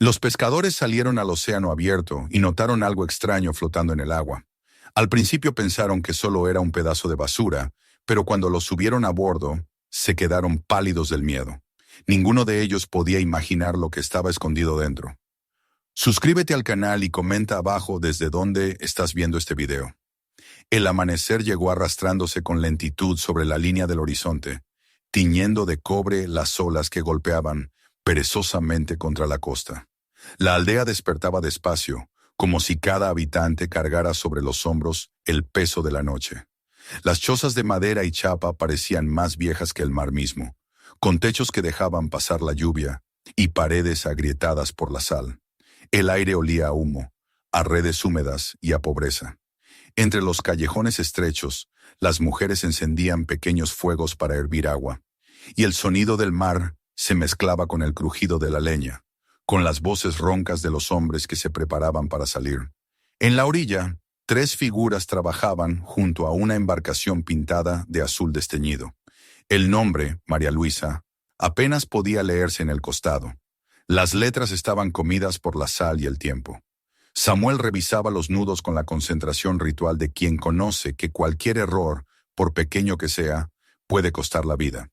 Los pescadores salieron al océano abierto y notaron algo extraño flotando en el agua. Al principio pensaron que solo era un pedazo de basura, pero cuando lo subieron a bordo, se quedaron pálidos del miedo. Ninguno de ellos podía imaginar lo que estaba escondido dentro. Suscríbete al canal y comenta abajo desde dónde estás viendo este video. El amanecer llegó arrastrándose con lentitud sobre la línea del horizonte, tiñendo de cobre las olas que golpeaban perezosamente contra la costa. La aldea despertaba despacio, como si cada habitante cargara sobre los hombros el peso de la noche. Las chozas de madera y chapa parecían más viejas que el mar mismo, con techos que dejaban pasar la lluvia y paredes agrietadas por la sal. El aire olía a humo, a redes húmedas y a pobreza. Entre los callejones estrechos, las mujeres encendían pequeños fuegos para hervir agua, y el sonido del mar se mezclaba con el crujido de la leña, con las voces roncas de los hombres que se preparaban para salir. En la orilla, 3 figuras trabajaban junto a una embarcación pintada de azul desteñido. El nombre, María Luisa, apenas podía leerse en el costado. Las letras estaban comidas por la sal y el tiempo. Samuel revisaba los nudos con la concentración ritual de quien conoce que cualquier error, por pequeño que sea, puede costar la vida.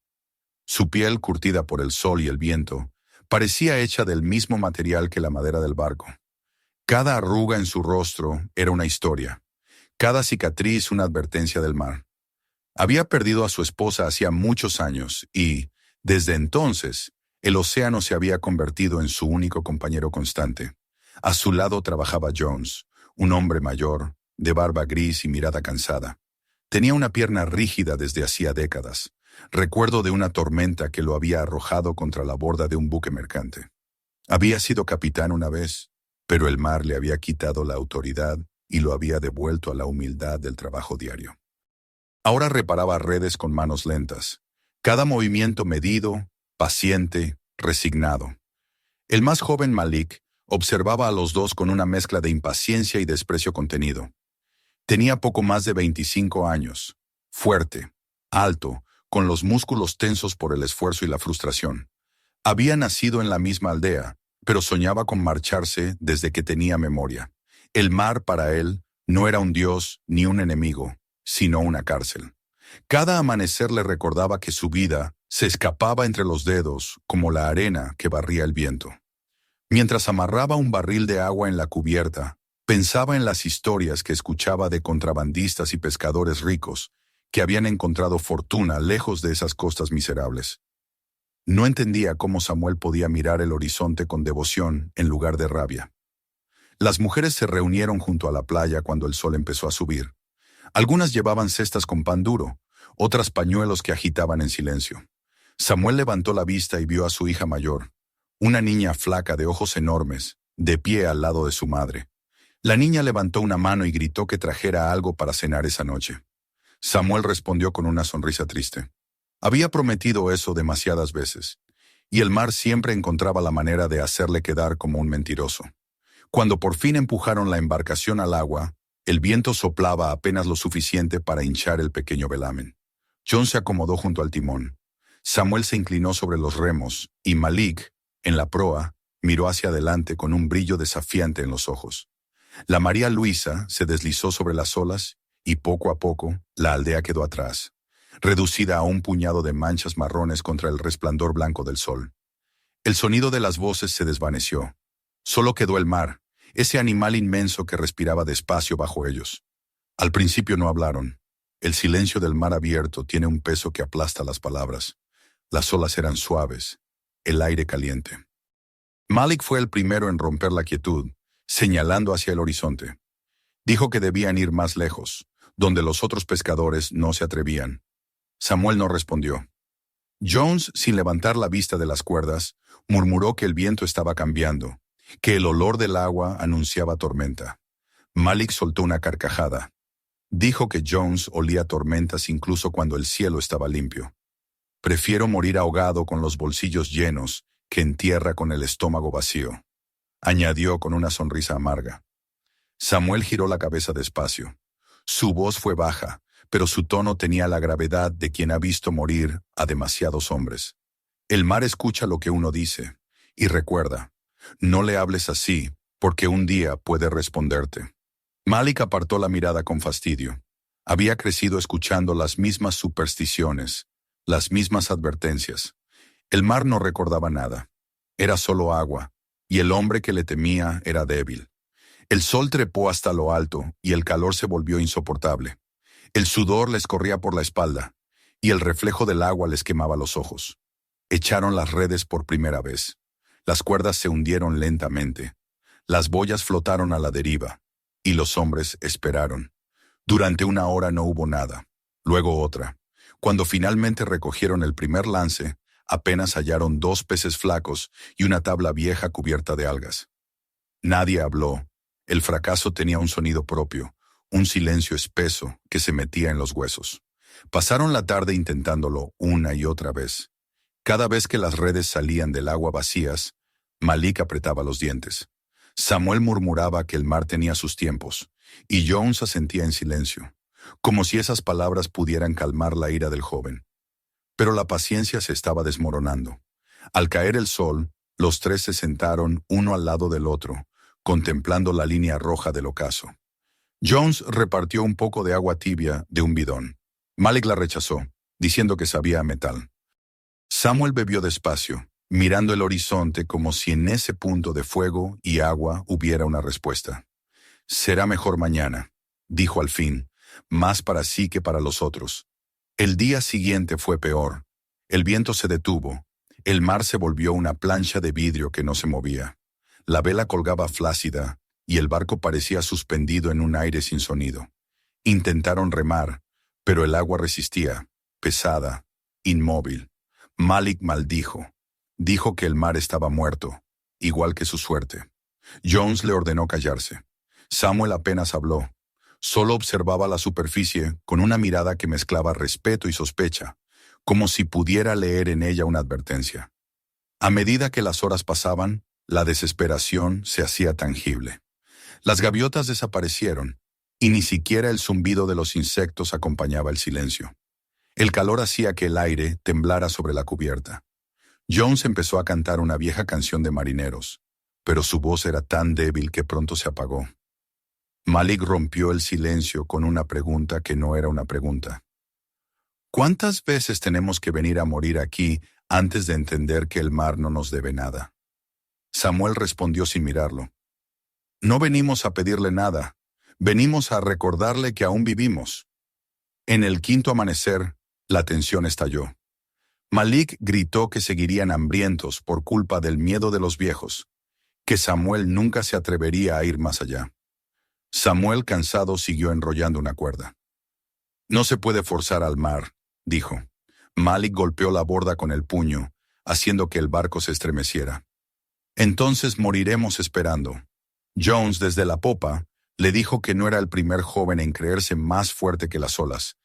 Su piel, curtida por el sol y el viento, parecía hecha del mismo material que la madera del barco. Cada arruga en su rostro era una historia, cada cicatriz una advertencia del mar. Había perdido a su esposa hacía muchos años y, desde entonces, el océano se había convertido en su único compañero constante. A su lado trabajaba Jones, un hombre mayor, de barba gris y mirada cansada. Tenía una pierna rígida desde hacía décadas, recuerdo de una tormenta que lo había arrojado contra la borda de un buque mercante. Había sido capitán una vez, pero el mar le había quitado la autoridad y lo había devuelto a la humildad del trabajo diario. Ahora reparaba redes con manos lentas, cada movimiento medido, paciente, resignado. El más joven Malik observaba a los dos con una mezcla de impaciencia y desprecio contenido. Tenía poco más de 25 años, fuerte, alto, con los músculos tensos por el esfuerzo y la frustración. Había nacido en la misma aldea, pero soñaba con marcharse desde que tenía memoria. El mar para él no era un dios ni un enemigo, sino una cárcel. Cada amanecer le recordaba que su vida se escapaba entre los dedos como la arena que barría el viento. Mientras amarraba un barril de agua en la cubierta, pensaba en las historias que escuchaba de contrabandistas y pescadores ricos que habían encontrado fortuna lejos de esas costas miserables. No entendía cómo Samuel podía mirar el horizonte con devoción en lugar de rabia. Las mujeres se reunieron junto a la playa cuando el sol empezó a subir. Algunas llevaban cestas con pan duro, otras pañuelos que agitaban en silencio. Samuel levantó la vista y vio a su hija mayor, una niña flaca de ojos enormes, de pie al lado de su madre. La niña levantó una mano y gritó que trajera algo para cenar esa noche. Samuel respondió con una sonrisa triste. Había prometido eso demasiadas veces, y el mar siempre encontraba la manera de hacerle quedar como un mentiroso. Cuando por fin empujaron la embarcación al agua, el viento soplaba apenas lo suficiente para hinchar el pequeño velamen. John se acomodó junto al timón. Samuel se inclinó sobre los remos, y Malik, en la proa, miró hacia adelante con un brillo desafiante en los ojos. La María Luisa se deslizó sobre las olas, y poco a poco, la aldea quedó atrás, reducida a un puñado de manchas marrones contra el resplandor blanco del sol. El sonido de las voces se desvaneció. Solo quedó el mar, ese animal inmenso que respiraba despacio bajo ellos. Al principio no hablaron. El silencio del mar abierto tiene un peso que aplasta las palabras. Las olas eran suaves, el aire caliente. Malik fue el primero en romper la quietud, señalando hacia el horizonte. Dijo que debían ir más lejos, donde los otros pescadores no se atrevían. Samuel no respondió. Jones, sin levantar la vista de las cuerdas, murmuró que el viento estaba cambiando, que el olor del agua anunciaba tormenta. Malik soltó una carcajada. Dijo que Jones olía tormentas incluso cuando el cielo estaba limpio. Prefiero morir ahogado con los bolsillos llenos que en tierra con el estómago vacío, añadió con una sonrisa amarga. Samuel giró la cabeza despacio. Su voz fue baja, pero su tono tenía la gravedad de quien ha visto morir a demasiados hombres. El mar escucha lo que uno dice, y recuerda, No le hables así, porque un día puede responderte. Malik apartó la mirada con fastidio. Había crecido escuchando las mismas supersticiones, las mismas advertencias. El mar no recordaba nada. Era solo agua, y el hombre que le temía era débil. El sol trepó hasta lo alto, y el calor se volvió insoportable. El sudor les corría por la espalda, y el reflejo del agua les quemaba los ojos. Echaron las redes por primera vez. Las cuerdas se hundieron lentamente. Las boyas flotaron a la deriva, y los hombres esperaron. Durante una hora no hubo nada, luego otra. Cuando finalmente recogieron el primer lance, apenas hallaron 2 peces flacos y una tabla vieja cubierta de algas. Nadie habló. El fracaso tenía un sonido propio, un silencio espeso que se metía en los huesos. Pasaron la tarde intentándolo una y otra vez. Cada vez que las redes salían del agua vacías, Malik apretaba los dientes. Samuel murmuraba que el mar tenía sus tiempos, y Jones asentía en silencio, como si esas palabras pudieran calmar la ira del joven. Pero la paciencia se estaba desmoronando. Al caer el sol, los 3 se sentaron uno al lado del otro, contemplando la línea roja del ocaso. Jones repartió un poco de agua tibia de un bidón. Malik la rechazó, diciendo que sabía a metal. Samuel bebió despacio, mirando el horizonte como si en ese punto de fuego y agua hubiera una respuesta. «Será mejor mañana», dijo al fin, más para sí que para los otros. El día siguiente fue peor. El viento se detuvo. El mar se volvió una plancha de vidrio que no se movía. La vela colgaba flácida y el barco parecía suspendido en un aire sin sonido. Intentaron remar, pero el agua resistía, pesada, inmóvil. Malik maldijo. Dijo que el mar estaba muerto, igual que su suerte. Jones le ordenó callarse. Samuel apenas habló. Solo observaba la superficie con una mirada que mezclaba respeto y sospecha, como si pudiera leer en ella una advertencia. A medida que las horas pasaban, la desesperación se hacía tangible. Las gaviotas desaparecieron, y ni siquiera el zumbido de los insectos acompañaba el silencio. El calor hacía que el aire temblara sobre la cubierta. Jones empezó a cantar una vieja canción de marineros, pero su voz era tan débil que pronto se apagó. Malik rompió el silencio con una pregunta que no era una pregunta. ¿Cuántas veces tenemos que venir a morir aquí antes de entender que el mar no nos debe nada? Samuel respondió sin mirarlo. No venimos a pedirle nada, venimos a recordarle que aún vivimos. En el quinto amanecer, la tensión estalló. Malik gritó que seguirían hambrientos por culpa del miedo de los viejos, que Samuel nunca se atrevería a ir más allá. Samuel, cansado, siguió enrollando una cuerda. «No se puede forzar al mar», dijo. Malik golpeó la borda con el puño, haciendo que el barco se estremeciera. «Entonces moriremos esperando». Jones, desde la popa, le dijo que no era el primer joven en creerse más fuerte que las olas,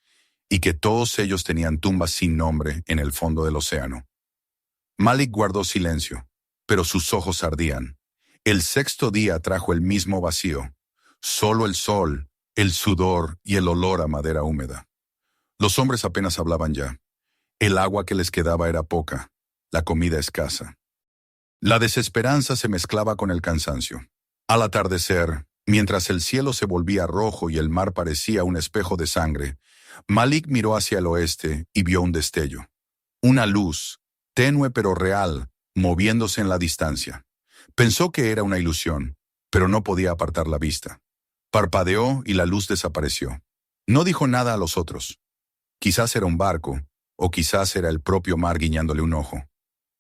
y que todos ellos tenían tumbas sin nombre en el fondo del océano. Malik guardó silencio, pero sus ojos ardían. El sexto día trajo el mismo vacío. Solo el sol, el sudor y el olor a madera húmeda. Los hombres apenas hablaban ya. El agua que les quedaba era poca, la comida escasa. La desesperanza se mezclaba con el cansancio. Al atardecer, mientras el cielo se volvía rojo y el mar parecía un espejo de sangre, Malik miró hacia el oeste y vio un destello. Una luz, tenue pero real, moviéndose en la distancia. Pensó que era una ilusión, pero no podía apartar la vista. Parpadeó y la luz desapareció. No dijo nada a los otros. Quizás era un barco, o quizás era el propio mar guiñándole un ojo.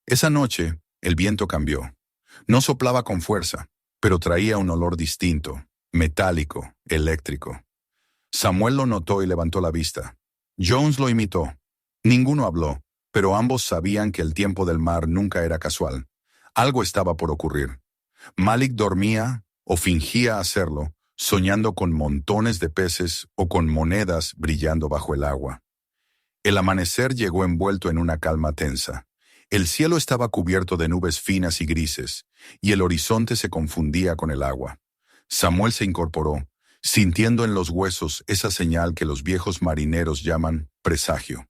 Esa noche, el viento cambió. No soplaba con fuerza, pero traía un olor distinto, metálico, eléctrico. Samuel lo notó y levantó la vista. Jones lo imitó. Ninguno habló, pero ambos sabían que el tiempo del mar nunca era casual. Algo estaba por ocurrir. Malik dormía, o fingía hacerlo, soñando con montones de peces o con monedas brillando bajo el agua. El amanecer llegó envuelto en una calma tensa. El cielo estaba cubierto de nubes finas y grises, y el horizonte se confundía con el agua. Samuel se incorporó, sintiendo en los huesos esa señal que los viejos marineros llaman presagio.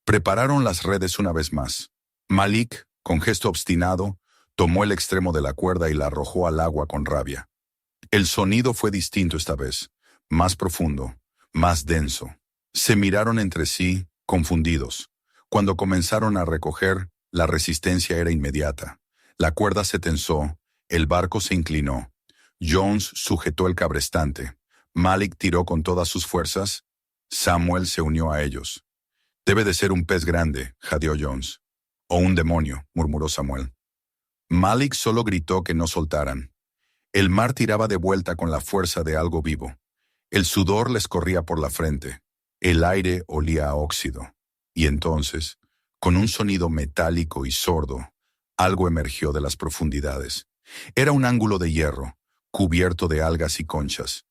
Prepararon las redes una vez más. Malik, con gesto obstinado, Tomó el extremo de la cuerda y la arrojó al agua con rabia. El sonido fue distinto esta vez, más profundo, más denso. Se miraron entre sí, confundidos. Cuando comenzaron a recoger, la resistencia era inmediata. La cuerda se tensó, el barco se inclinó. Jones sujetó el cabrestante. Malik tiró con todas sus fuerzas. Samuel se unió a ellos. «Debe de ser un pez grande», jadeó Jones. «O un demonio», murmuró Samuel. Malik solo gritó que no soltaran. El mar tiraba de vuelta con la fuerza de algo vivo. El sudor les corría por la frente. El aire olía a óxido. Y entonces, con un sonido metálico y sordo, algo emergió de las profundidades. Era un ángulo de hierro, cubierto de algas y conchas.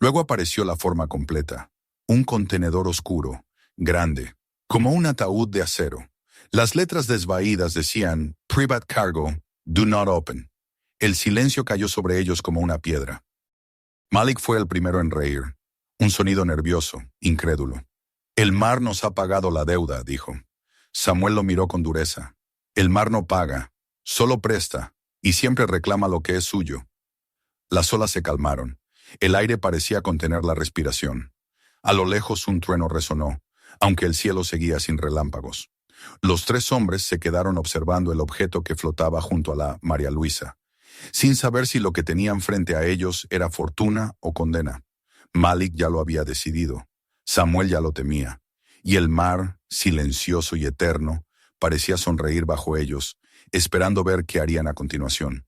Luego apareció la forma completa. Un contenedor oscuro, grande, como un ataúd de acero. Las letras desvaídas decían «Private Cargo, do not open». El silencio cayó sobre ellos como una piedra. Malik fue el primero en reír. Un sonido nervioso, incrédulo. «El mar nos ha pagado la deuda», dijo. Samuel lo miró con dureza. «El mar no paga, solo presta, y siempre reclama lo que es suyo». Las olas se calmaron. El aire parecía contener la respiración. A lo lejos un trueno resonó, aunque el cielo seguía sin relámpagos. Los tres hombres se quedaron observando el objeto que flotaba junto a la María Luisa, sin saber si lo que tenían frente a ellos era fortuna o condena. Malik ya lo había decidido. Samuel ya lo temía. Y el mar, silencioso y eterno, parecía sonreír bajo ellos, esperando ver qué harían a continuación.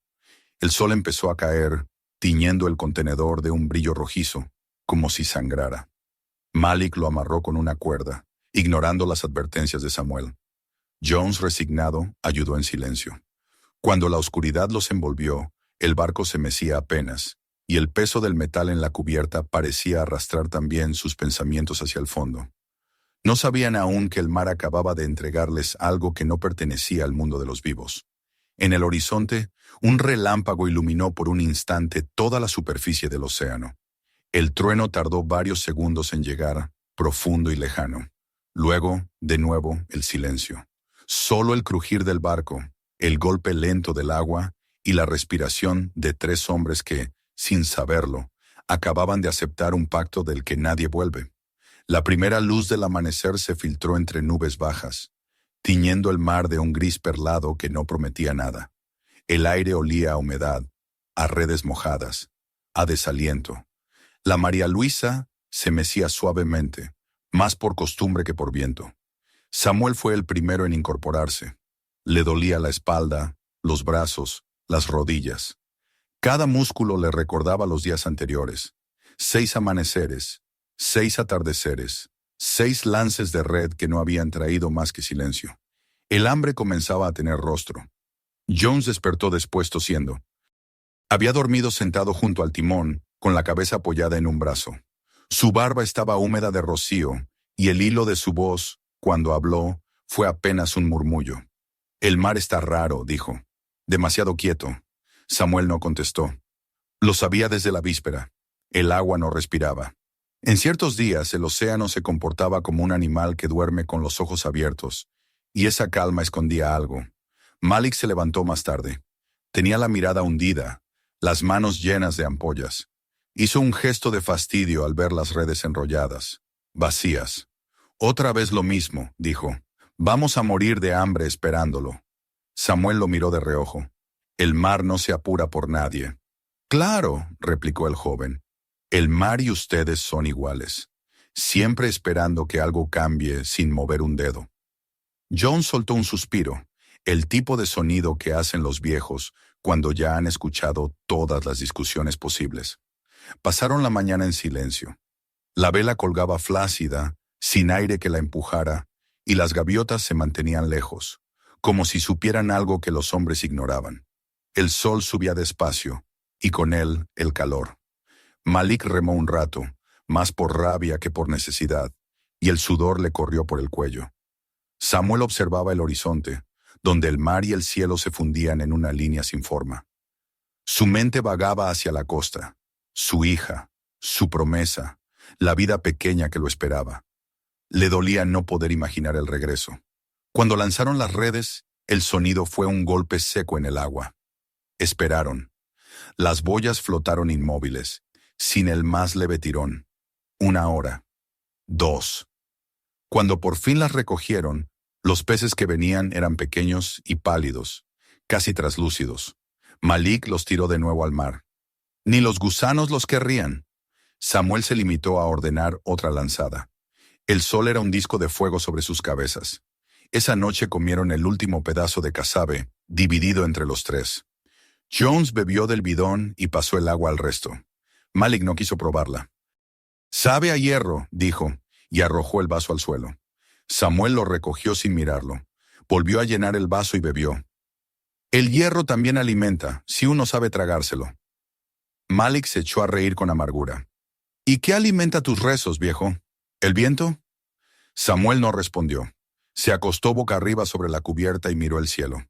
El sol empezó a caer, tiñendo el contenedor de un brillo rojizo, como si sangrara. Malik lo amarró con una cuerda, ignorando las advertencias de Samuel. Jones, resignado, ayudó en silencio. Cuando la oscuridad los envolvió, el barco se mecía apenas, y el peso del metal en la cubierta parecía arrastrar también sus pensamientos hacia el fondo. No sabían aún que el mar acababa de entregarles algo que no pertenecía al mundo de los vivos. En el horizonte, un relámpago iluminó por un instante toda la superficie del océano. El trueno tardó varios segundos en llegar, profundo y lejano. Luego, de nuevo, el silencio. Solo el crujir del barco, el golpe lento del agua y la respiración de tres hombres que, sin saberlo, acababan de aceptar un pacto del que nadie vuelve. La primera luz del amanecer se filtró entre nubes bajas, tiñendo el mar de un gris perlado que no prometía nada. El aire olía a humedad, a redes mojadas, a desaliento. La María Luisa se mecía suavemente, más por costumbre que por viento. Samuel fue el primero en incorporarse. Le dolía la espalda, los brazos, las rodillas. Cada músculo le recordaba los días anteriores. 6 amaneceres, 6 atardeceres, 6 lances de red que no habían traído más que silencio. El hambre comenzaba a tener rostro. Jones despertó después tosiendo. Había dormido sentado junto al timón, con la cabeza apoyada en un brazo. Su barba estaba húmeda de rocío, y el hilo de su voz, cuando habló, fue apenas un murmullo. «El mar está raro», dijo. «Demasiado quieto». Samuel no contestó. Lo sabía desde la víspera. El agua no respiraba. En ciertos días el océano se comportaba como un animal que duerme con los ojos abiertos, y esa calma escondía algo. Malik se levantó más tarde. Tenía la mirada hundida, las manos llenas de ampollas. Hizo un gesto de fastidio al ver las redes enrolladas, vacías. «Otra vez lo mismo», dijo. «Vamos a morir de hambre esperándolo». Samuel lo miró de reojo. «El mar no se apura por nadie». «Claro», replicó el joven. «El mar y ustedes son iguales, siempre esperando que algo cambie sin mover un dedo». John soltó un suspiro, el tipo de sonido que hacen los viejos cuando ya han escuchado todas las discusiones posibles. Pasaron la mañana en silencio. La vela colgaba flácida, sin aire que la empujara, y las gaviotas se mantenían lejos, como si supieran algo que los hombres ignoraban. El sol subía despacio, y con él el calor. Malik remó un rato, más por rabia que por necesidad, y el sudor le corrió por el cuello. Samuel observaba el horizonte, donde el mar y el cielo se fundían en una línea sin forma. Su mente vagaba hacia la costa, su hija, su promesa, la vida pequeña que lo esperaba. Le dolía no poder imaginar el regreso. Cuando lanzaron las redes, el sonido fue un golpe seco en el agua. Esperaron. Las boyas flotaron inmóviles, sin el más leve tirón. 1 hora. 2. Cuando por fin las recogieron, los peces que venían eran pequeños y pálidos, casi traslúcidos. Malik los tiró de nuevo al mar. Ni los gusanos los querrían. Samuel se limitó a ordenar otra lanzada. El sol era un disco de fuego sobre sus cabezas. Esa noche comieron el último pedazo de casabe, dividido entre los tres. Jones bebió del bidón y pasó el agua al resto. Malik no quiso probarla. «Sabe a hierro», dijo, y arrojó el vaso al suelo. Samuel lo recogió sin mirarlo. Volvió a llenar el vaso y bebió. «El hierro también alimenta, si uno sabe tragárselo». Malik se echó a reír con amargura. «¿Y qué alimenta tus rezos, viejo? ¿El viento?» Samuel no respondió. Se acostó boca arriba sobre la cubierta y miró el cielo.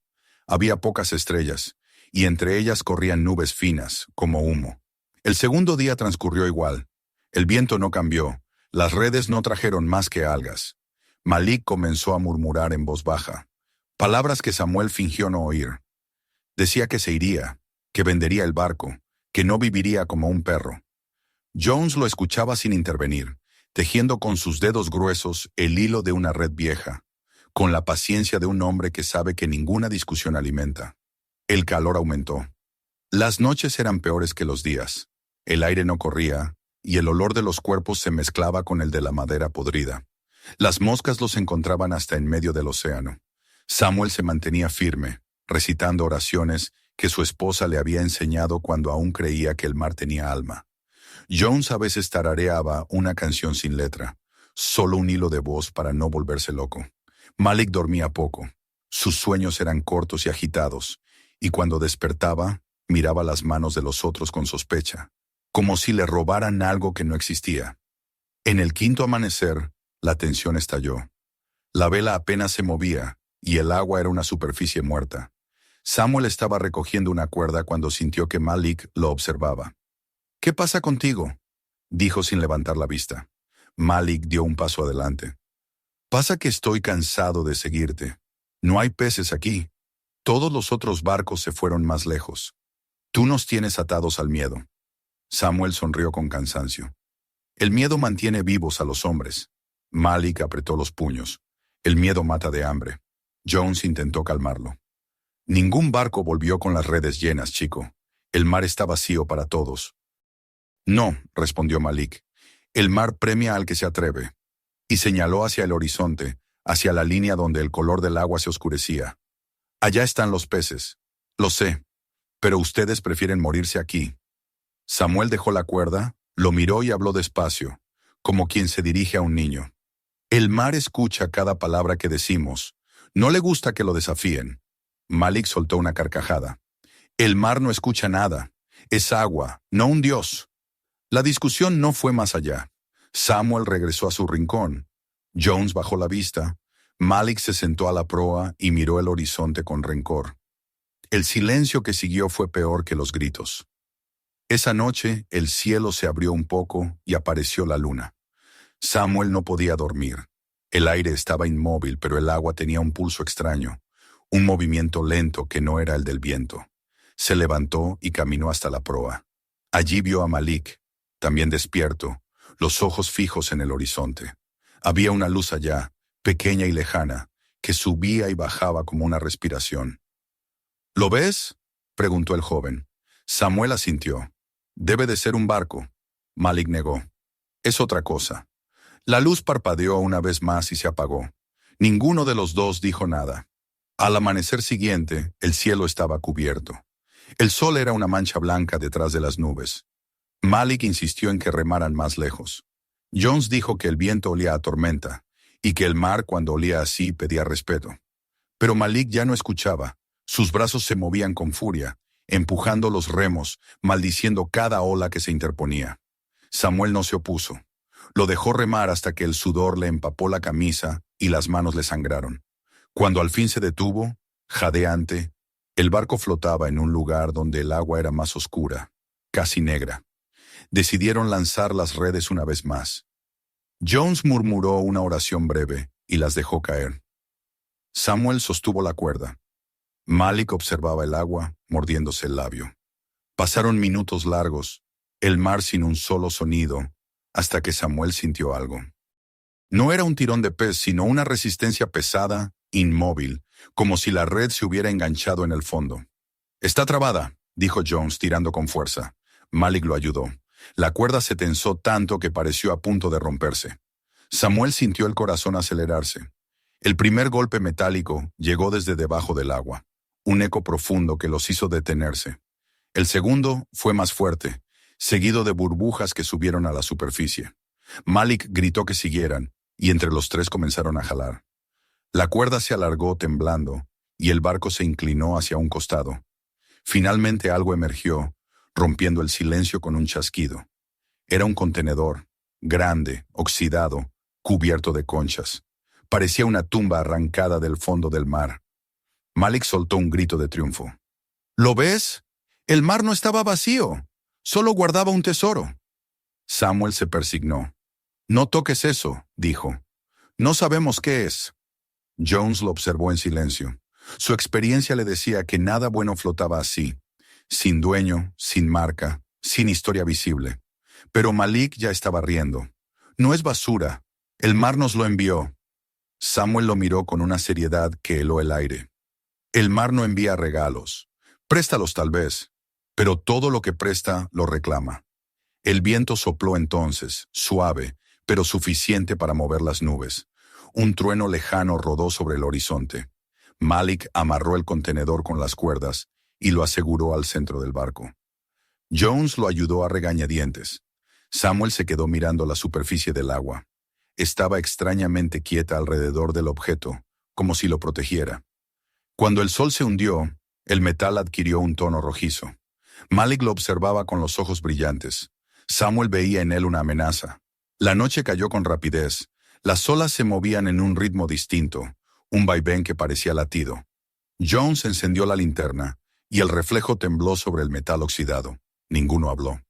Había pocas estrellas, y entre ellas corrían nubes finas, como humo. El segundo día transcurrió igual. El viento no cambió. Las redes no trajeron más que algas. Malik comenzó a murmurar en voz baja, palabras que Samuel fingió no oír. Decía que se iría, que vendería el barco, que no viviría como un perro. Jones lo escuchaba sin intervenir, tejiendo con sus dedos gruesos el hilo de una red vieja, con la paciencia de un hombre que sabe que ninguna discusión alimenta. El calor aumentó. Las noches eran peores que los días. El aire no corría, y el olor de los cuerpos se mezclaba con el de la madera podrida. Las moscas los encontraban hasta en medio del océano. Samuel se mantenía firme, recitando oraciones que su esposa le había enseñado cuando aún creía que el mar tenía alma. Jones a veces tarareaba una canción sin letra, solo un hilo de voz para no volverse loco. Malik dormía poco. Sus sueños eran cortos y agitados, y cuando despertaba, miraba las manos de los otros con sospecha, como si le robaran algo que no existía. En el quinto amanecer, la tensión estalló. La vela apenas se movía, y el agua era una superficie muerta. Samuel estaba recogiendo una cuerda cuando sintió que Malik lo observaba. «¿Qué pasa contigo?», dijo sin levantar la vista. Malik dio un paso adelante. «Pasa que estoy cansado de seguirte. No hay peces aquí. Todos los otros barcos se fueron más lejos. Tú nos tienes atados al miedo». Samuel sonrió con cansancio. «El miedo mantiene vivos a los hombres». Malik apretó los puños. «El miedo mata de hambre». Jones intentó calmarlo. «Ningún barco volvió con las redes llenas, chico. El mar está vacío para todos». «No», respondió Malik. «El mar premia al que se atreve». Y señaló hacia el horizonte, hacia la línea donde el color del agua se oscurecía. «Allá están los peces. Lo sé. Pero ustedes prefieren morirse aquí». Samuel dejó la cuerda, lo miró y habló despacio, como quien se dirige a un niño. «El mar escucha cada palabra que decimos. No le gusta que lo desafíen». Malik soltó una carcajada. «El mar no escucha nada. Es agua, no un dios». La discusión no fue más allá. Samuel regresó a su rincón. Jones bajó la vista. Malik se sentó a la proa y miró el horizonte con rencor. El silencio que siguió fue peor que los gritos. Esa noche el cielo se abrió un poco y apareció la luna. Samuel no podía dormir. El aire estaba inmóvil, pero el agua tenía un pulso extraño, un movimiento lento que no era el del viento. Se levantó y caminó hasta la proa. Allí vio a Malik, también despierto, los ojos fijos en el horizonte. Había una luz allá, pequeña y lejana, que subía y bajaba como una respiración. «¿Lo ves?», preguntó el joven. Samuel asintió. «Debe de ser un barco». Malik negó. «Es otra cosa». La luz parpadeó una vez más y se apagó. Ninguno de los dos dijo nada. Al amanecer siguiente, el cielo estaba cubierto. El sol era una mancha blanca detrás de las nubes. Malik insistió en que remaran más lejos. Jones dijo que el viento olía a tormenta, y que el mar cuando olía así pedía respeto. Pero Malik ya no escuchaba. Sus brazos se movían con furia, empujando los remos, maldiciendo cada ola que se interponía. Samuel no se opuso. Lo dejó remar hasta que el sudor le empapó la camisa y las manos le sangraron. Cuando al fin se detuvo, jadeante, el barco flotaba en un lugar donde el agua era más oscura, casi negra. Decidieron lanzar las redes una vez más. Jones murmuró una oración breve y las dejó caer. Samuel sostuvo la cuerda. Malik observaba el agua, mordiéndose el labio. Pasaron minutos largos, el mar sin un solo sonido, hasta que Samuel sintió algo. No era un tirón de pez, sino una resistencia pesada, inmóvil, como si la red se hubiera enganchado en el fondo. «Está trabada», dijo Jones tirando con fuerza. Malik lo ayudó. La cuerda se tensó tanto que pareció a punto de romperse. Samuel sintió el corazón acelerarse. El primer golpe metálico llegó desde debajo del agua, un eco profundo que los hizo detenerse. El segundo fue más fuerte, seguido de burbujas que subieron a la superficie. Malik gritó que siguieran, y entre los tres comenzaron a jalar. La cuerda se alargó temblando, y el barco se inclinó hacia un costado. Finalmente algo emergió, rompiendo el silencio con un chasquido. Era un contenedor, grande, oxidado, cubierto de conchas. Parecía una tumba arrancada del fondo del mar. Malik soltó un grito de triunfo. «¿Lo ves? El mar no estaba vacío, solo guardaba un tesoro». Samuel se persignó. «No toques eso», dijo. «No sabemos qué es». Jones lo observó en silencio. Su experiencia le decía que nada bueno flotaba así, sin dueño, sin marca, sin historia visible. Pero Malik ya estaba riendo. «No es basura. El mar nos lo envió». Samuel lo miró con una seriedad que heló el aire. «El mar no envía regalos. Préstalos tal vez, pero todo lo que presta lo reclama». El viento sopló entonces, suave, pero suficiente para mover las nubes. Un trueno lejano rodó sobre el horizonte. Malik amarró el contenedor con las cuerdas y lo aseguró al centro del barco. Jones lo ayudó a regañadientes. Samuel se quedó mirando la superficie del agua. Estaba extrañamente quieta alrededor del objeto, como si lo protegiera. Cuando el sol se hundió, el metal adquirió un tono rojizo. Malik lo observaba con los ojos brillantes. Samuel veía en él una amenaza. La noche cayó con rapidez. Las olas se movían en un ritmo distinto, un vaivén que parecía latido. Jones encendió la linterna, y el reflejo tembló sobre el metal oxidado. Ninguno habló.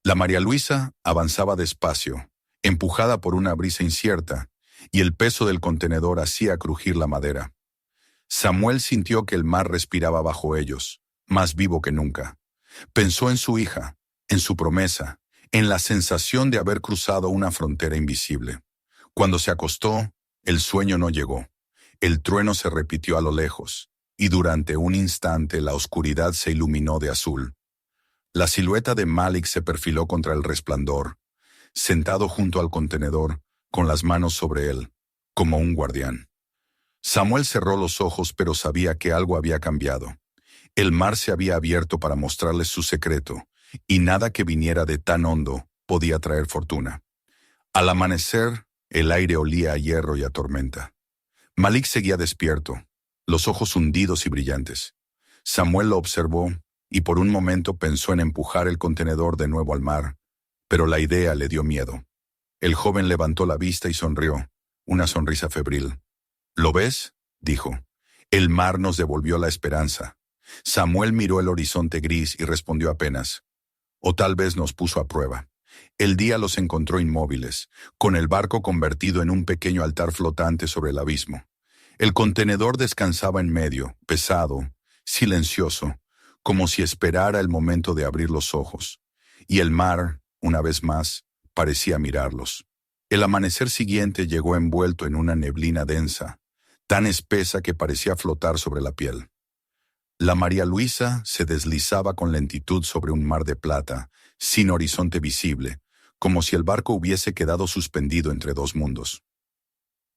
La María Luisa avanzaba despacio, empujada por una brisa incierta, y el peso del contenedor hacía crujir la madera. Samuel sintió que el mar respiraba bajo ellos, más vivo que nunca. Pensó en su hija, en su promesa, en la sensación de haber cruzado una frontera invisible. Cuando se acostó, el sueño no llegó. El trueno se repitió a lo lejos, y durante un instante la oscuridad se iluminó de azul. La silueta de Malik se perfiló contra el resplandor, sentado junto al contenedor, con las manos sobre él, como un guardián. Samuel cerró los ojos, pero sabía que algo había cambiado. El mar se había abierto para mostrarles su secreto, y nada que viniera de tan hondo podía traer fortuna. Al amanecer, el aire olía a hierro y a tormenta. Malik seguía despierto, los ojos hundidos y brillantes. Samuel lo observó, y por un momento pensó en empujar el contenedor de nuevo al mar, pero la idea le dio miedo. El joven levantó la vista y sonrió, una sonrisa febril. «¿Lo ves?», dijo. «El mar nos devolvió la esperanza». Samuel miró el horizonte gris y respondió apenas. «O tal vez nos puso a prueba». El día los encontró inmóviles, con el barco convertido en un pequeño altar flotante sobre el abismo. El contenedor descansaba en medio, pesado, silencioso, como si esperara el momento de abrir los ojos. Y el mar, una vez más, parecía mirarlos. El amanecer siguiente llegó envuelto en una neblina densa, tan espesa que parecía flotar sobre la piel. La María Luisa se deslizaba con lentitud sobre un mar de plata, sin horizonte visible, como si el barco hubiese quedado suspendido entre dos mundos.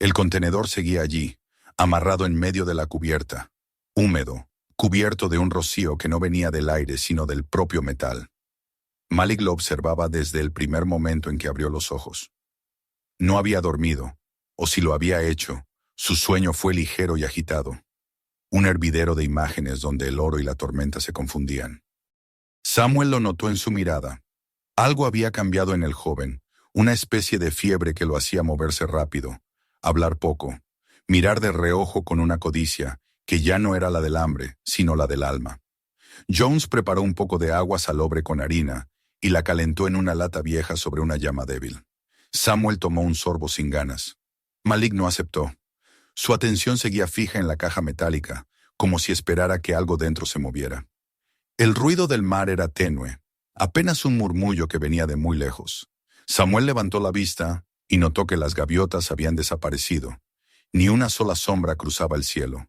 El contenedor seguía allí, amarrado en medio de la cubierta, húmedo, cubierto de un rocío que no venía del aire sino del propio metal. Malik lo observaba desde el primer momento en que abrió los ojos. No había dormido, o si lo había hecho, su sueño fue ligero y agitado. Un hervidero de imágenes donde el oro y la tormenta se confundían. Samuel lo notó en su mirada. Algo había cambiado en el joven, una especie de fiebre que lo hacía moverse rápido, hablar poco, mirar de reojo con una codicia que ya no era la del hambre, sino la del alma. Jones preparó un poco de agua salobre con harina y la calentó en una lata vieja sobre una llama débil. Samuel tomó un sorbo sin ganas. Malik no aceptó. Su atención seguía fija en la caja metálica, como si esperara que algo dentro se moviera. El ruido del mar era tenue, apenas un murmullo que venía de muy lejos. Samuel levantó la vista y notó que las gaviotas habían desaparecido. Ni una sola sombra cruzaba el cielo.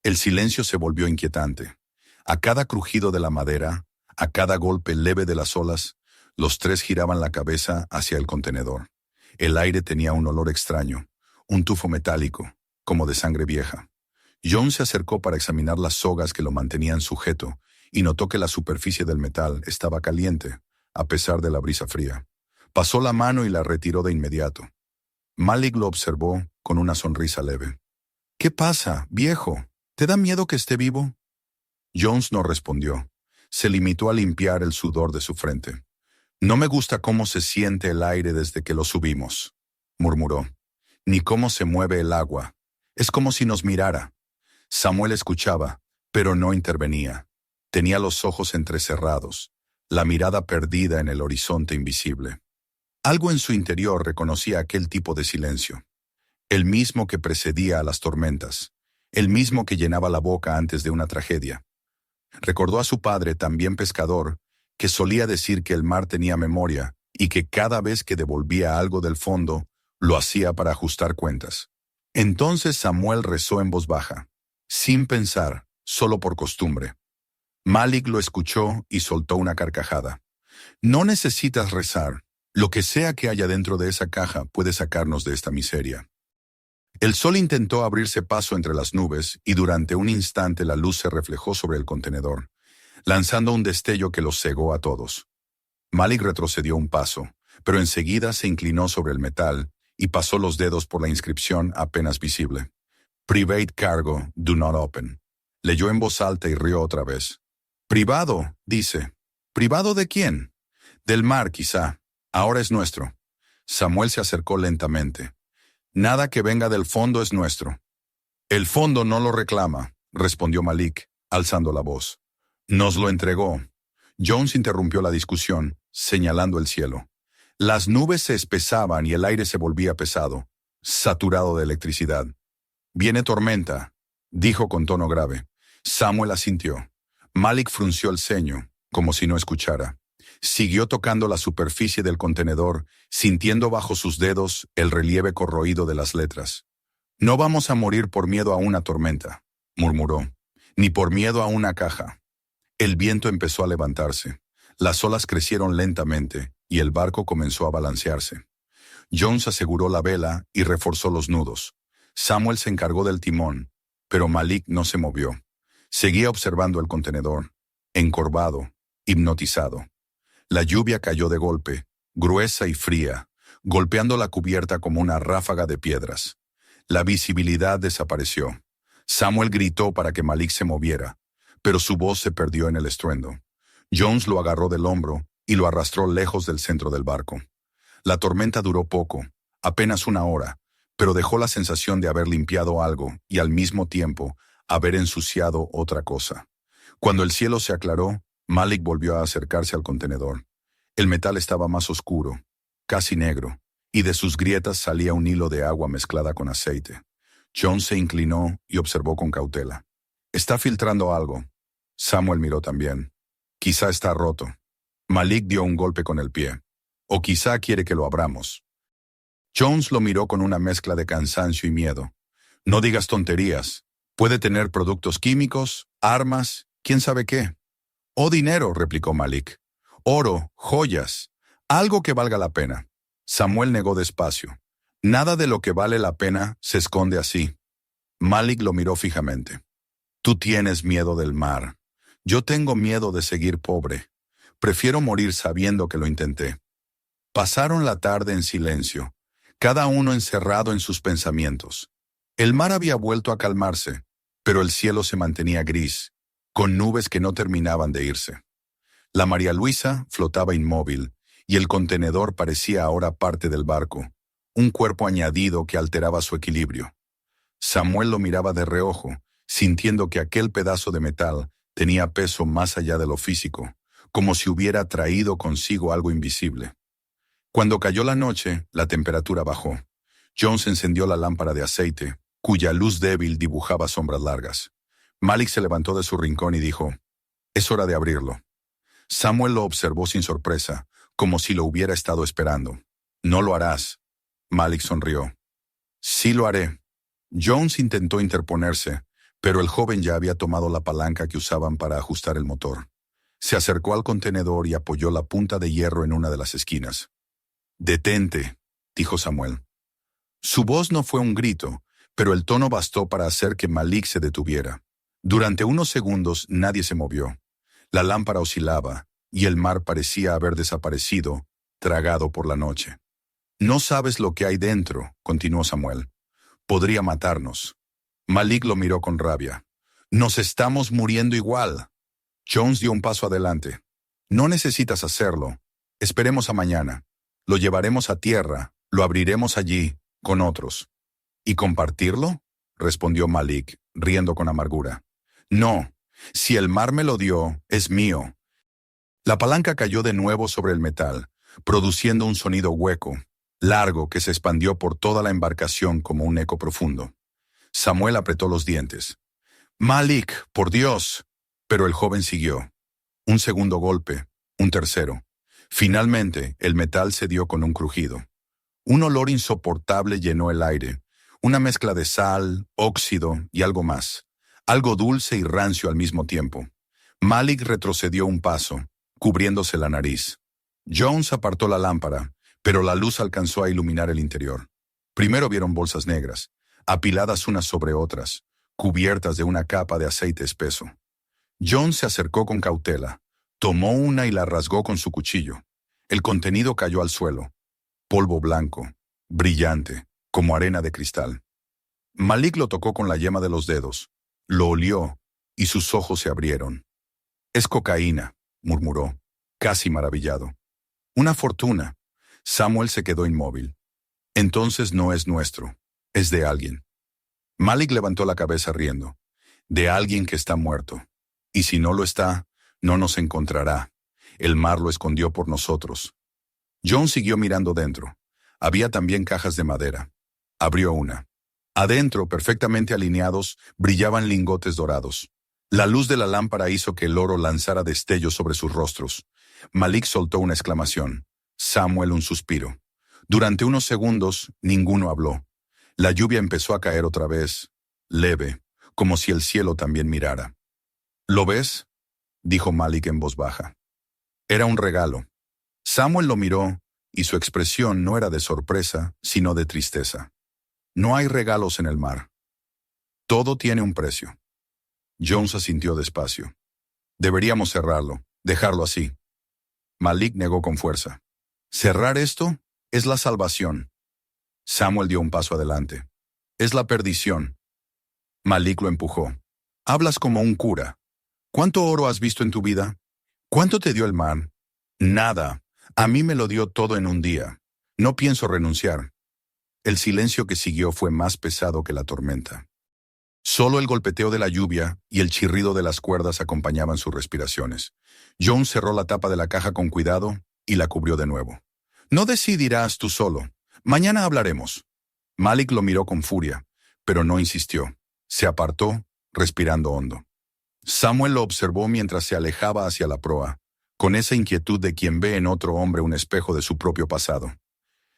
El silencio se volvió inquietante. A cada crujido de la madera, a cada golpe leve de las olas, los tres giraban la cabeza hacia el contenedor. El aire tenía un olor extraño, un tufo metálico, como de sangre vieja. John se acercó para examinar las sogas que lo mantenían sujeto y notó que la superficie del metal estaba caliente, a pesar de la brisa fría. Pasó la mano y la retiró de inmediato. Malik lo observó con una sonrisa leve. «¿Qué pasa, viejo? ¿Te da miedo que esté vivo?» Jones no respondió. Se limitó a limpiar el sudor de su frente. «No me gusta cómo se siente el aire desde que lo subimos», murmuró. «Ni cómo se mueve el agua. Es como si nos mirara». Samuel escuchaba, pero no intervenía. Tenía los ojos entrecerrados, la mirada perdida en el horizonte invisible. Algo en su interior reconocía aquel tipo de silencio. El mismo que precedía a las tormentas. El mismo que llenaba la boca antes de una tragedia. Recordó a su padre, también pescador, que solía decir que el mar tenía memoria y que cada vez que devolvía algo del fondo, lo hacía para ajustar cuentas. Entonces Samuel rezó en voz baja, sin pensar, solo por costumbre. Malik lo escuchó y soltó una carcajada. «No necesitas rezar. Lo que sea que haya dentro de esa caja puede sacarnos de esta miseria». El sol intentó abrirse paso entre las nubes y durante un instante la luz se reflejó sobre el contenedor, lanzando un destello que los cegó a todos. Malik retrocedió un paso, pero enseguida se inclinó sobre el metal y pasó los dedos por la inscripción apenas visible. «Private cargo, do not open». Leyó en voz alta y rió otra vez. «Privado», dice. «¿Privado de quién?» «Del mar, quizá. Ahora es nuestro». Samuel se acercó lentamente. «Nada que venga del fondo es nuestro». «El fondo no lo reclama», respondió Malik, alzando la voz. «Nos lo entregó». Jones interrumpió la discusión, señalando el cielo. Las nubes se espesaban y el aire se volvía pesado, saturado de electricidad. «Viene tormenta», dijo con tono grave. Samuel asintió. Malik frunció el ceño, como si no escuchara. Siguió tocando la superficie del contenedor, sintiendo bajo sus dedos el relieve corroído de las letras. «No vamos a morir por miedo a una tormenta», murmuró, «ni por miedo a una caja». El viento empezó a levantarse. Las olas crecieron lentamente y el barco comenzó a balancearse. Jones aseguró la vela y reforzó los nudos. Samuel se encargó del timón, pero Malik no se movió. Seguía observando el contenedor, encorvado, hipnotizado. La lluvia cayó de golpe, gruesa y fría, golpeando la cubierta como una ráfaga de piedras. La visibilidad desapareció. Samuel gritó para que Malik se moviera, pero su voz se perdió en el estruendo. Jones lo agarró del hombro y lo arrastró lejos del centro del barco. La tormenta duró poco, apenas una hora, pero dejó la sensación de haber limpiado algo y al mismo tiempo haber ensuciado otra cosa. Cuando el cielo se aclaró, Malik volvió a acercarse al contenedor. El metal estaba más oscuro, casi negro, y de sus grietas salía un hilo de agua mezclada con aceite. John se inclinó y observó con cautela. «Está filtrando algo». Samuel miró también. «Quizá está roto». Malik dio un golpe con el pie. «O quizá quiere que lo abramos». Jones lo miró con una mezcla de cansancio y miedo. «No digas tonterías. Puede tener productos químicos, armas, quién sabe qué». «O dinero», replicó Malik. «Oro, joyas, algo que valga la pena». Samuel negó despacio. «Nada de lo que vale la pena se esconde así». Malik lo miró fijamente. «Tú tienes miedo del mar. Yo tengo miedo de seguir pobre. Prefiero morir sabiendo que lo intenté». Pasaron la tarde en silencio, cada uno encerrado en sus pensamientos. El mar había vuelto a calmarse, pero el cielo se mantenía gris, con nubes que no terminaban de irse. La María Luisa flotaba inmóvil, y el contenedor parecía ahora parte del barco, un cuerpo añadido que alteraba su equilibrio. Samuel lo miraba de reojo, sintiendo que aquel pedazo de metal tenía peso más allá de lo físico, como si hubiera traído consigo algo invisible. Cuando cayó la noche, la temperatura bajó. Jones encendió la lámpara de aceite, cuya luz débil dibujaba sombras largas. Malik se levantó de su rincón y dijo, «Es hora de abrirlo». Samuel lo observó sin sorpresa, como si lo hubiera estado esperando. «No lo harás». Malik sonrió. «Sí lo haré». Jones intentó interponerse, pero el joven ya había tomado la palanca que usaban para ajustar el motor. Se acercó al contenedor y apoyó la punta de hierro en una de las esquinas. «Detente», dijo Samuel. Su voz no fue un grito, pero el tono bastó para hacer que Malik se detuviera. Durante unos segundos nadie se movió. La lámpara oscilaba, y el mar parecía haber desaparecido, tragado por la noche. «No sabes lo que hay dentro», continuó Samuel. «Podría matarnos». Malik lo miró con rabia. «Nos estamos muriendo igual». Jones dio un paso adelante. «No necesitas hacerlo. Esperemos a mañana. Lo llevaremos a tierra, lo abriremos allí, con otros». «¿Y compartirlo?», respondió Malik, riendo con amargura. «No. Si el mar me lo dio, es mío». La palanca cayó de nuevo sobre el metal, produciendo un sonido hueco, largo, que se expandió por toda la embarcación como un eco profundo. Samuel apretó los dientes. «Malik, por Dios». Pero el joven siguió. Un segundo golpe, un tercero. Finalmente, el metal cedió con un crujido. Un olor insoportable llenó el aire, una mezcla de sal, óxido y algo más, algo dulce y rancio al mismo tiempo. Malik retrocedió un paso, cubriéndose la nariz. Jones apartó la lámpara, pero la luz alcanzó a iluminar el interior. Primero vieron bolsas negras, apiladas unas sobre otras, cubiertas de una capa de aceite espeso. Jones se acercó con cautela, tomó una y la rasgó con su cuchillo. El contenido cayó al suelo. Polvo blanco, brillante, como arena de cristal. Malik lo tocó con la yema de los dedos, lo olió, y sus ojos se abrieron. «Es cocaína», murmuró, casi maravillado. «Una fortuna». Samuel se quedó inmóvil. «Entonces no es nuestro, es de alguien». Malik levantó la cabeza riendo. «De alguien que está muerto. Y si no lo está, no nos encontrará. El mar lo escondió por nosotros». John siguió mirando dentro. Había también cajas de madera. Abrió una. Adentro, perfectamente alineados, brillaban lingotes dorados. La luz de la lámpara hizo que el oro lanzara destellos sobre sus rostros. Malik soltó una exclamación. Samuel un suspiro. Durante unos segundos, ninguno habló. La lluvia empezó a caer otra vez, leve, como si el cielo también mirara. «¿Lo ves?», dijo Malik en voz baja. Era un regalo. Samuel lo miró, y su expresión no era de sorpresa, sino de tristeza. «No hay regalos en el mar. Todo tiene un precio». Jones asintió despacio. «Deberíamos cerrarlo, dejarlo así». Malik negó con fuerza. «¿Cerrar esto? Es la salvación». Samuel dio un paso adelante. «Es la perdición». Malik lo empujó. «Hablas como un cura. ¿Cuánto oro has visto en tu vida? ¿Cuánto te dio el mar?» «Nada. A mí me lo dio todo en un día. No pienso renunciar». El silencio que siguió fue más pesado que la tormenta. Solo el golpeteo de la lluvia y el chirrido de las cuerdas acompañaban sus respiraciones. Jones cerró la tapa de la caja con cuidado y la cubrió de nuevo. «No decidirás tú solo. Mañana hablaremos». Malik lo miró con furia, pero no insistió. Se apartó, respirando hondo. Samuel lo observó mientras se alejaba hacia la proa, con esa inquietud de quien ve en otro hombre un espejo de su propio pasado.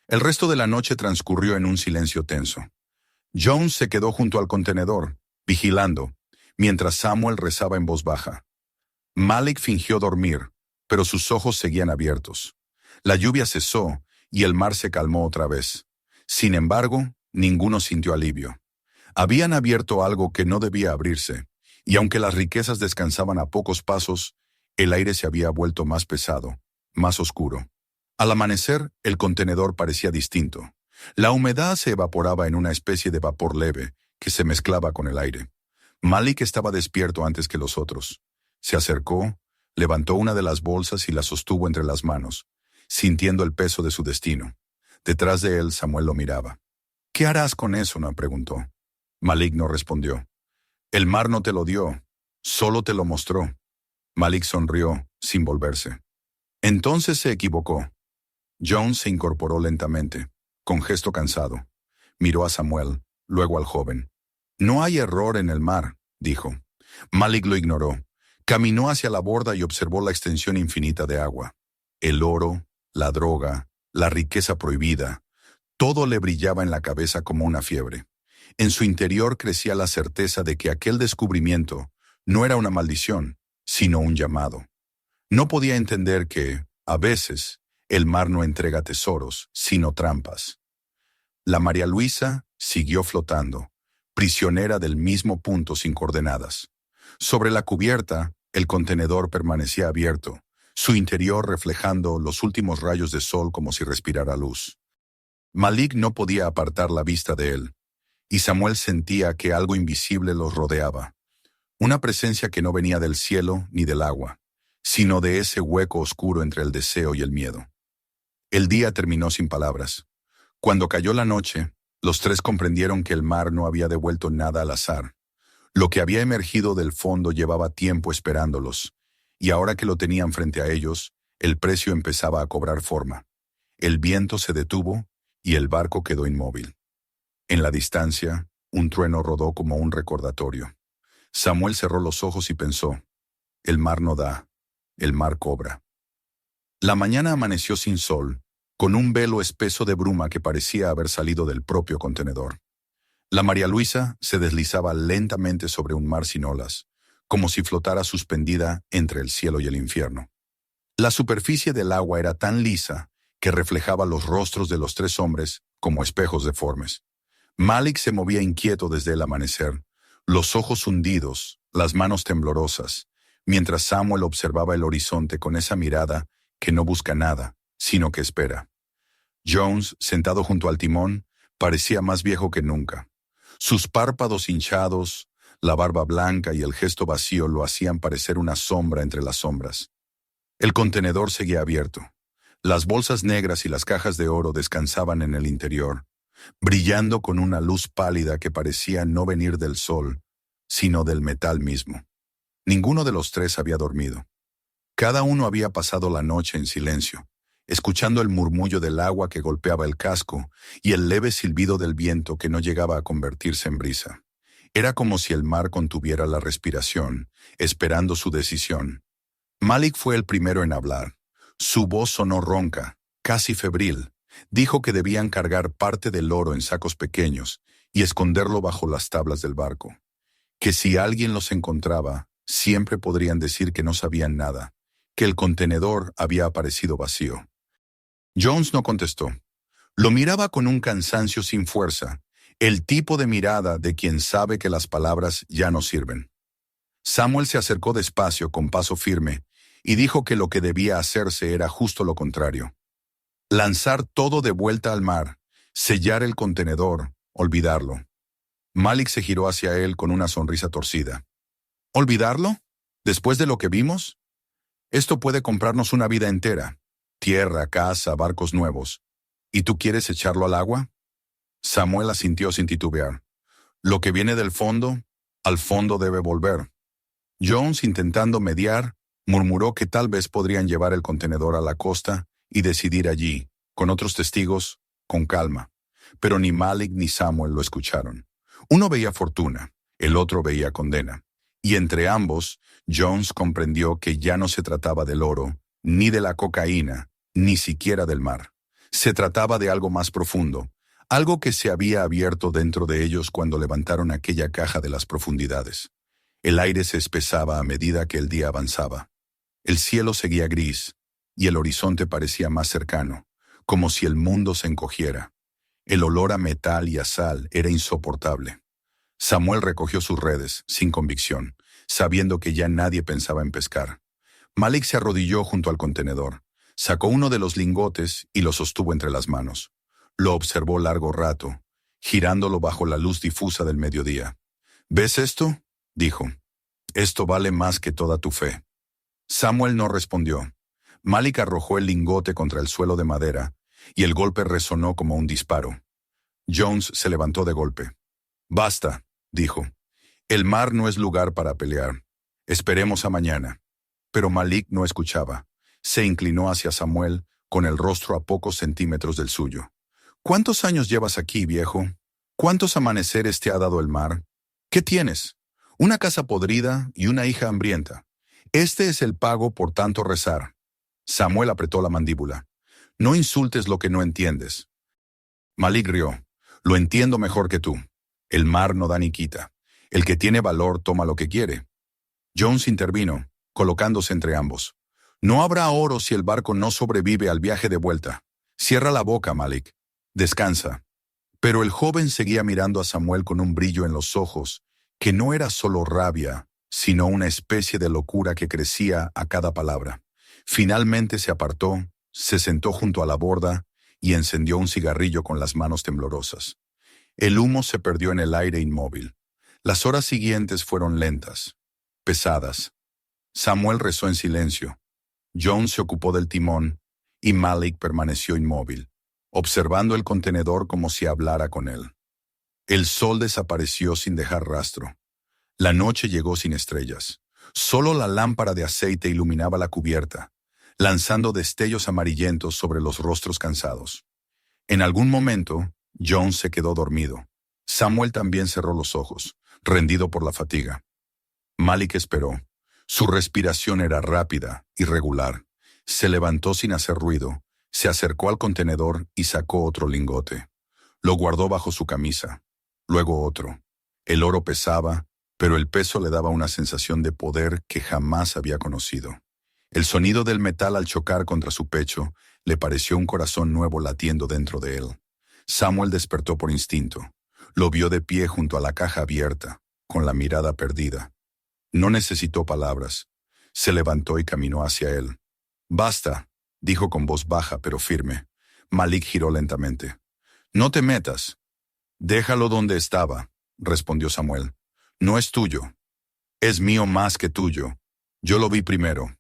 El resto de la noche transcurrió en un silencio tenso. Jones se quedó junto al contenedor, vigilando, mientras Samuel rezaba en voz baja. Malik fingió dormir, pero sus ojos seguían abiertos. La lluvia cesó y el mar se calmó otra vez. Sin embargo, ninguno sintió alivio. Habían abierto algo que no debía abrirse, y aunque las riquezas descansaban a pocos pasos, el aire se había vuelto más pesado, más oscuro. Al amanecer, el contenedor parecía distinto. La humedad se evaporaba en una especie de vapor leve que se mezclaba con el aire. Malik estaba despierto antes que los otros. Se acercó, levantó una de las bolsas y la sostuvo entre las manos, sintiendo el peso de su destino. Detrás de él, Samuel lo miraba. «¿Qué harás con eso?», me preguntó. Malik no respondió. «El mar no te lo dio, solo te lo mostró». Malik sonrió, sin volverse. Entonces se equivocó. Jones se incorporó lentamente, con gesto cansado. Miró a Samuel, luego al joven. «No hay error en el mar», dijo. Malik lo ignoró. Caminó hacia la borda y observó la extensión infinita de agua. El oro, la droga, la riqueza prohibida, todo le brillaba en la cabeza como una fiebre. En su interior crecía la certeza de que aquel descubrimiento no era una maldición, sino un llamado. No podía entender que, a veces, el mar no entrega tesoros, sino trampas. La María Luisa siguió flotando, prisionera del mismo punto sin coordenadas. Sobre la cubierta, el contenedor permanecía abierto, su interior reflejando los últimos rayos de sol como si respirara luz. Malik no podía apartar la vista de él, y Samuel sentía que algo invisible los rodeaba, una presencia que no venía del cielo ni del agua, sino de ese hueco oscuro entre el deseo y el miedo. El día terminó sin palabras. Cuando cayó la noche, los tres comprendieron que el mar no había devuelto nada al azar. Lo que había emergido del fondo llevaba tiempo esperándolos, y ahora que lo tenían frente a ellos, el precio empezaba a cobrar forma. El viento se detuvo y el barco quedó inmóvil. En la distancia, un trueno rodó como un recordatorio. Samuel cerró los ojos y pensó, el mar no da, el mar cobra. La mañana amaneció sin sol, con un velo espeso de bruma que parecía haber salido del propio contenedor. La María Luisa se deslizaba lentamente sobre un mar sin olas, como si flotara suspendida entre el cielo y el infierno. La superficie del agua era tan lisa que reflejaba los rostros de los tres hombres como espejos deformes. Malik se movía inquieto desde el amanecer, los ojos hundidos, las manos temblorosas, mientras Samuel observaba el horizonte con esa mirada que no busca nada, sino que espera. Jones, sentado junto al timón, parecía más viejo que nunca. Sus párpados hinchados, la barba blanca y el gesto vacío lo hacían parecer una sombra entre las sombras. El contenedor seguía abierto. Las bolsas negras y las cajas de oro descansaban en el interior, brillando con una luz pálida que parecía no venir del sol, sino del metal mismo. Ninguno de los tres había dormido. Cada uno había pasado la noche en silencio, escuchando el murmullo del agua que golpeaba el casco y el leve silbido del viento que no llegaba a convertirse en brisa. Era como si el mar contuviera la respiración, esperando su decisión. Malik fue el primero en hablar. Su voz sonó ronca, casi febril. Dijo que debían cargar parte del oro en sacos pequeños y esconderlo bajo las tablas del barco. Que si alguien los encontraba, siempre podrían decir que no sabían nada, que el contenedor había aparecido vacío. Jones no contestó. Lo miraba con un cansancio sin fuerza, el tipo de mirada de quien sabe que las palabras ya no sirven. Samuel se acercó despacio, con paso firme, y dijo que lo que debía hacerse era justo lo contrario. Lanzar todo de vuelta al mar, sellar el contenedor, olvidarlo. Malik se giró hacia él con una sonrisa torcida. ¿Olvidarlo? ¿Después de lo que vimos? Esto puede comprarnos una vida entera. Tierra, casa, barcos nuevos. ¿Y tú quieres echarlo al agua? Samuel asintió sin titubear. Lo que viene del fondo, al fondo debe volver. Jones, intentando mediar, murmuró que tal vez podrían llevar el contenedor a la costa y decidir allí, con otros testigos, con calma. Pero ni Malik ni Samuel lo escucharon. Uno veía fortuna, el otro veía condena. Y entre ambos, Jones comprendió que ya no se trataba del oro, ni de la cocaína, ni siquiera del mar. Se trataba de algo más profundo, algo que se había abierto dentro de ellos cuando levantaron aquella caja de las profundidades. El aire se espesaba a medida que el día avanzaba. El cielo seguía gris, y el horizonte parecía más cercano, como si el mundo se encogiera. El olor a metal y a sal era insoportable. Samuel recogió sus redes, sin convicción, sabiendo que ya nadie pensaba en pescar. Malik se arrodilló junto al contenedor, sacó uno de los lingotes y lo sostuvo entre las manos. Lo observó largo rato, girándolo bajo la luz difusa del mediodía. ¿Ves esto?, dijo. Esto vale más que toda tu fe. Samuel no respondió. Malik arrojó el lingote contra el suelo de madera, y el golpe resonó como un disparo. Jones se levantó de golpe. «Basta», dijo. «El mar no es lugar para pelear. Esperemos a mañana». Pero Malik no escuchaba. Se inclinó hacia Samuel, con el rostro a pocos centímetros del suyo. «¿Cuántos años llevas aquí, viejo? ¿Cuántos amaneceres te ha dado el mar? ¿Qué tienes? Una casa podrida y una hija hambrienta. Este es el pago por tanto rezar. Samuel apretó la mandíbula. No insultes lo que no entiendes. Malik rió. Lo entiendo mejor que tú. El mar no da ni quita. El que tiene valor toma lo que quiere. Jones intervino, colocándose entre ambos. No habrá oro si el barco no sobrevive al viaje de vuelta. Cierra la boca, Malik. Descansa. Pero el joven seguía mirando a Samuel con un brillo en los ojos, que no era solo rabia, sino una especie de locura que crecía a cada palabra. Finalmente se apartó, se sentó junto a la borda y encendió un cigarrillo con las manos temblorosas. El humo se perdió en el aire inmóvil. Las horas siguientes fueron lentas, pesadas. Samuel rezó en silencio. Jones se ocupó del timón y Malik permaneció inmóvil, observando el contenedor como si hablara con él. El sol desapareció sin dejar rastro. La noche llegó sin estrellas. Solo la lámpara de aceite iluminaba la cubierta, lanzando destellos amarillentos sobre los rostros cansados. En algún momento, Jones se quedó dormido. Samuel también cerró los ojos, rendido por la fatiga. Malik esperó. Su respiración era rápida, irregular. Se levantó sin hacer ruido, se acercó al contenedor y sacó otro lingote. Lo guardó bajo su camisa. Luego otro. El oro pesaba, pero el peso le daba una sensación de poder que jamás había conocido. El sonido del metal al chocar contra su pecho le pareció un corazón nuevo latiendo dentro de él. Samuel despertó por instinto. Lo vio de pie junto a la caja abierta, con la mirada perdida. No necesitó palabras. Se levantó y caminó hacia él. «Basta», dijo con voz baja pero firme. Malik giró lentamente. «No te metas». «Déjalo donde estaba», respondió Samuel. «No es tuyo. Es mío más que tuyo. Yo lo vi primero».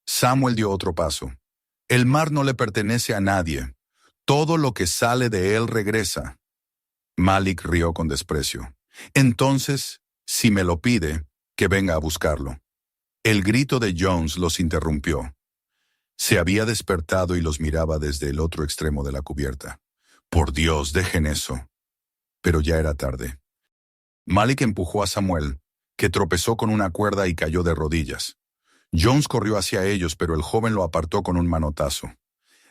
Samuel dio otro paso. «El mar no le pertenece a nadie. Todo lo que sale de él regresa». Malik rió con desprecio. «Entonces, si me lo pide, que venga a buscarlo». El grito de Jones los interrumpió. Se había despertado y los miraba desde el otro extremo de la cubierta. «Por Dios, dejen eso». Pero ya era tarde. Malik empujó a Samuel, que tropezó con una cuerda y cayó de rodillas. Jones corrió hacia ellos, pero el joven lo apartó con un manotazo.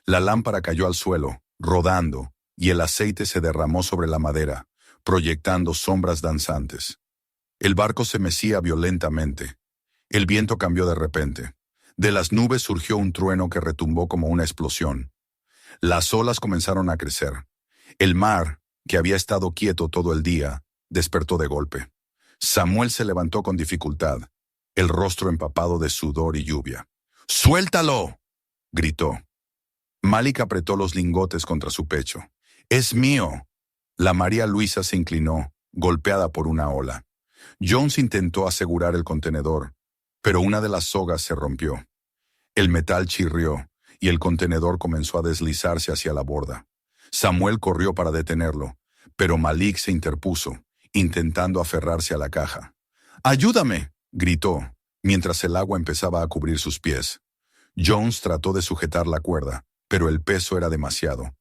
La lámpara cayó al suelo, rodando, y el aceite se derramó sobre la madera, proyectando sombras danzantes. El barco se mecía violentamente. El viento cambió de repente. De las nubes surgió un trueno que retumbó como una explosión. Las olas comenzaron a crecer. El mar, que había estado quieto todo el día, despertó de golpe. Samuel se levantó con dificultad, el rostro empapado de sudor y lluvia. «¡Suéltalo!», gritó. Malik apretó los lingotes contra su pecho. «Es mío». La María Luisa se inclinó, golpeada por una ola. Jones intentó asegurar el contenedor, pero una de las sogas se rompió. El metal chirrió y el contenedor comenzó a deslizarse hacia la borda. Samuel corrió para detenerlo, pero Malik se interpuso, intentando aferrarse a la caja. «¡Ayúdame!», gritó, mientras el agua empezaba a cubrir sus pies. Jones trató de sujetar la cuerda, pero el peso era demasiado.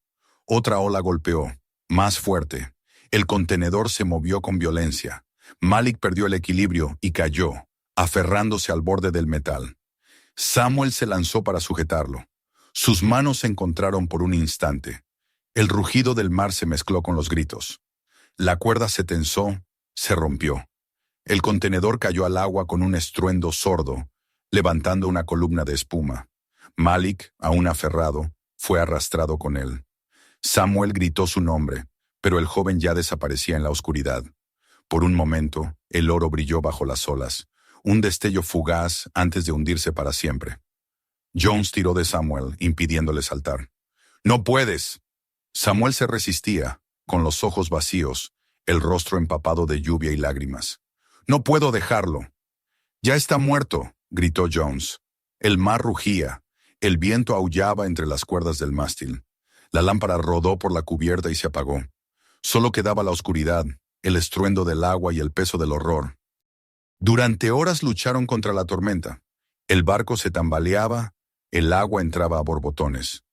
Otra ola golpeó, más fuerte. El contenedor se movió con violencia. Malik perdió el equilibrio y cayó, aferrándose al borde del metal. Samuel se lanzó para sujetarlo. Sus manos se encontraron por un instante. El rugido del mar se mezcló con los gritos. La cuerda se tensó, se rompió. El contenedor cayó al agua con un estruendo sordo, levantando una columna de espuma. Malik, aún aferrado, fue arrastrado con él. Samuel gritó su nombre, pero el joven ya desaparecía en la oscuridad. Por un momento, el oro brilló bajo las olas, un destello fugaz antes de hundirse para siempre. Jones tiró de Samuel, impidiéndole saltar. «¡No puedes!». Samuel se resistía, con los ojos vacíos, el rostro empapado de lluvia y lágrimas. «No puedo dejarlo». «Ya está muerto», gritó Jones. El mar rugía, el viento aullaba entre las cuerdas del mástil. La lámpara rodó por la cubierta y se apagó. Solo quedaba la oscuridad, el estruendo del agua y el peso del horror. Durante horas lucharon contra la tormenta. El barco se tambaleaba, el agua entraba a borbotones.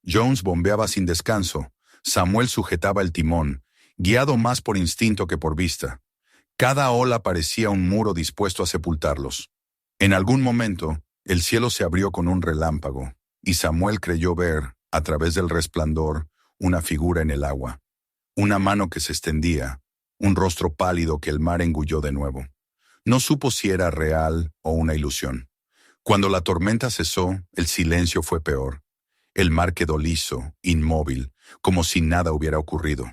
Jones bombeaba sin descanso, Samuel sujetaba el timón, guiado más por instinto que por vista. Cada ola parecía un muro dispuesto a sepultarlos. En algún momento, el cielo se abrió con un relámpago, y Samuel creyó ver, a través del resplandor, una figura en el agua, una mano que se extendía, un rostro pálido que el mar engulló de nuevo. No supo si era real o una ilusión. Cuando la tormenta cesó, el silencio fue peor. El mar quedó liso, inmóvil, como si nada hubiera ocurrido.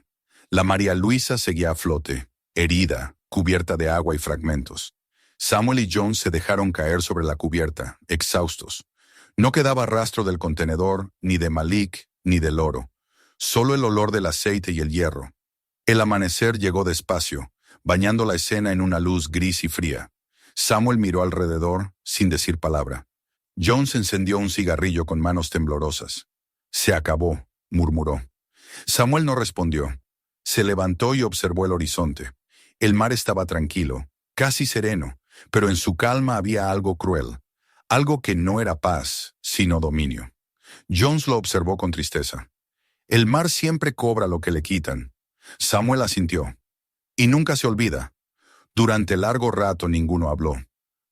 La María Luisa seguía a flote, herida, cubierta de agua y fragmentos. Samuel y Jones se dejaron caer sobre la cubierta, exhaustos. No quedaba rastro del contenedor, ni de Malik, ni del oro. Solo el olor del aceite y el hierro. El amanecer llegó despacio, bañando la escena en una luz gris y fría. Samuel miró alrededor, sin decir palabra. Jones encendió un cigarrillo con manos temblorosas. «Se acabó», murmuró. Samuel no respondió. Se levantó y observó el horizonte. El mar estaba tranquilo, casi sereno, pero en su calma había algo cruel, algo que no era paz, sino dominio. Jones lo observó con tristeza. El mar siempre cobra lo que le quitan. Samuel asintió. Y nunca se olvida. Durante largo rato ninguno habló.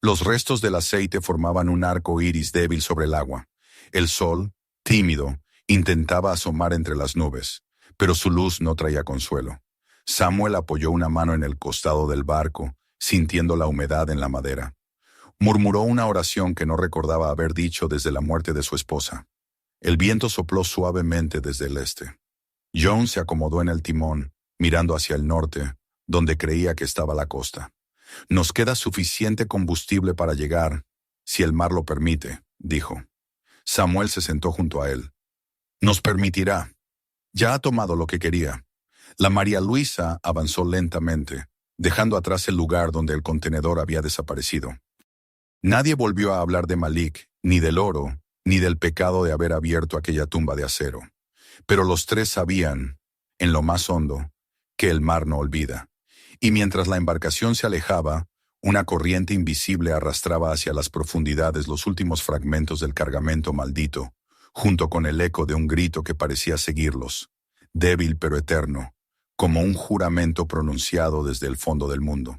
Los restos del aceite formaban un arco iris débil sobre el agua. El sol, tímido, intentaba asomar entre las nubes, pero su luz no traía consuelo. Samuel apoyó una mano en el costado del barco, sintiendo la humedad en la madera. Murmuró una oración que no recordaba haber dicho desde la muerte de su esposa. El viento sopló suavemente desde el este. Jones se acomodó en el timón, mirando hacia el norte, donde creía que estaba la costa. «Nos queda suficiente combustible para llegar, si el mar lo permite», dijo. Samuel se sentó junto a él. «Nos permitirá. Ya ha tomado lo que quería». La María Luisa avanzó lentamente, dejando atrás el lugar donde el contenedor había desaparecido. Nadie volvió a hablar de Malik, ni del oro, ni del pecado de haber abierto aquella tumba de acero. Pero los tres sabían, en lo más hondo, que el mar no olvida. Y mientras la embarcación se alejaba, una corriente invisible arrastraba hacia las profundidades los últimos fragmentos del cargamento maldito, junto con el eco de un grito que parecía seguirlos, débil pero eterno, como un juramento pronunciado desde el fondo del mundo.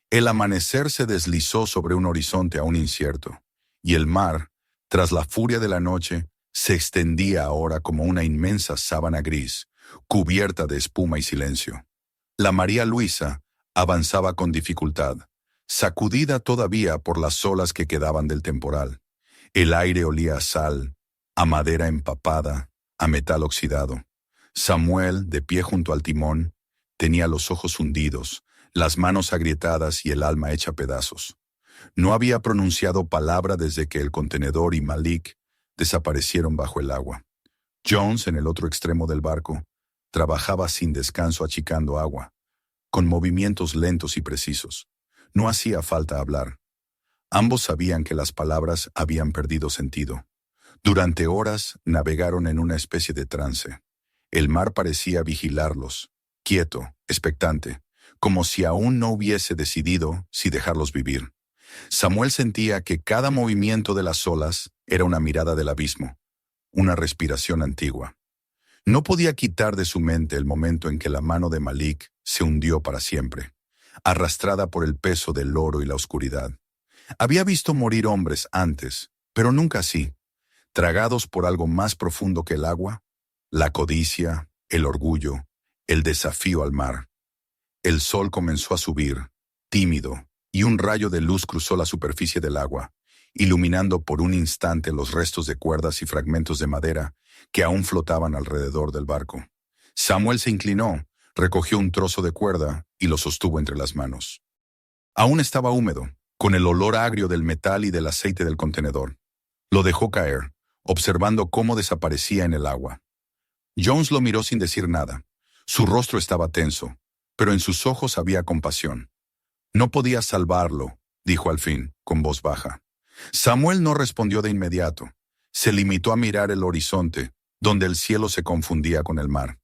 El amanecer se deslizó sobre un horizonte aún incierto, y el mar, tras la furia de la noche, se extendía ahora como una inmensa sábana gris, cubierta de espuma y silencio. La María Luisa avanzaba con dificultad, sacudida todavía por las olas que quedaban del temporal. El aire olía a sal, a madera empapada, a metal oxidado. Samuel, de pie junto al timón, tenía los ojos hundidos, las manos agrietadas y el alma hecha pedazos. No había pronunciado palabra desde que el contenedor y Malik desaparecieron bajo el agua. Jones, en el otro extremo del barco, trabajaba sin descanso achicando agua, con movimientos lentos y precisos. No hacía falta hablar. Ambos sabían que las palabras habían perdido sentido. Durante horas navegaron en una especie de trance. El mar parecía vigilarlos, quieto, expectante, como si aún no hubiese decidido si dejarlos vivir. Samuel sentía que cada movimiento de las olas era una mirada del abismo, una respiración antigua. No podía quitar de su mente el momento en que la mano de Malik se hundió para siempre, arrastrada por el peso del oro y la oscuridad. Había visto morir hombres antes, pero nunca así, tragados por algo más profundo que el agua, la codicia, el orgullo, el desafío al mar. El sol comenzó a subir, tímido, y un rayo de luz cruzó la superficie del agua, iluminando por un instante los restos de cuerdas y fragmentos de madera que aún flotaban alrededor del barco. Samuel se inclinó, recogió un trozo de cuerda y lo sostuvo entre las manos. Aún estaba húmedo, con el olor agrio del metal y del aceite del contenedor. Lo dejó caer, observando cómo desaparecía en el agua. Jones lo miró sin decir nada. Su rostro estaba tenso, pero en sus ojos había compasión. «No podía salvarlo», dijo al fin, con voz baja. Samuel no respondió de inmediato. Se limitó a mirar el horizonte, donde el cielo se confundía con el mar.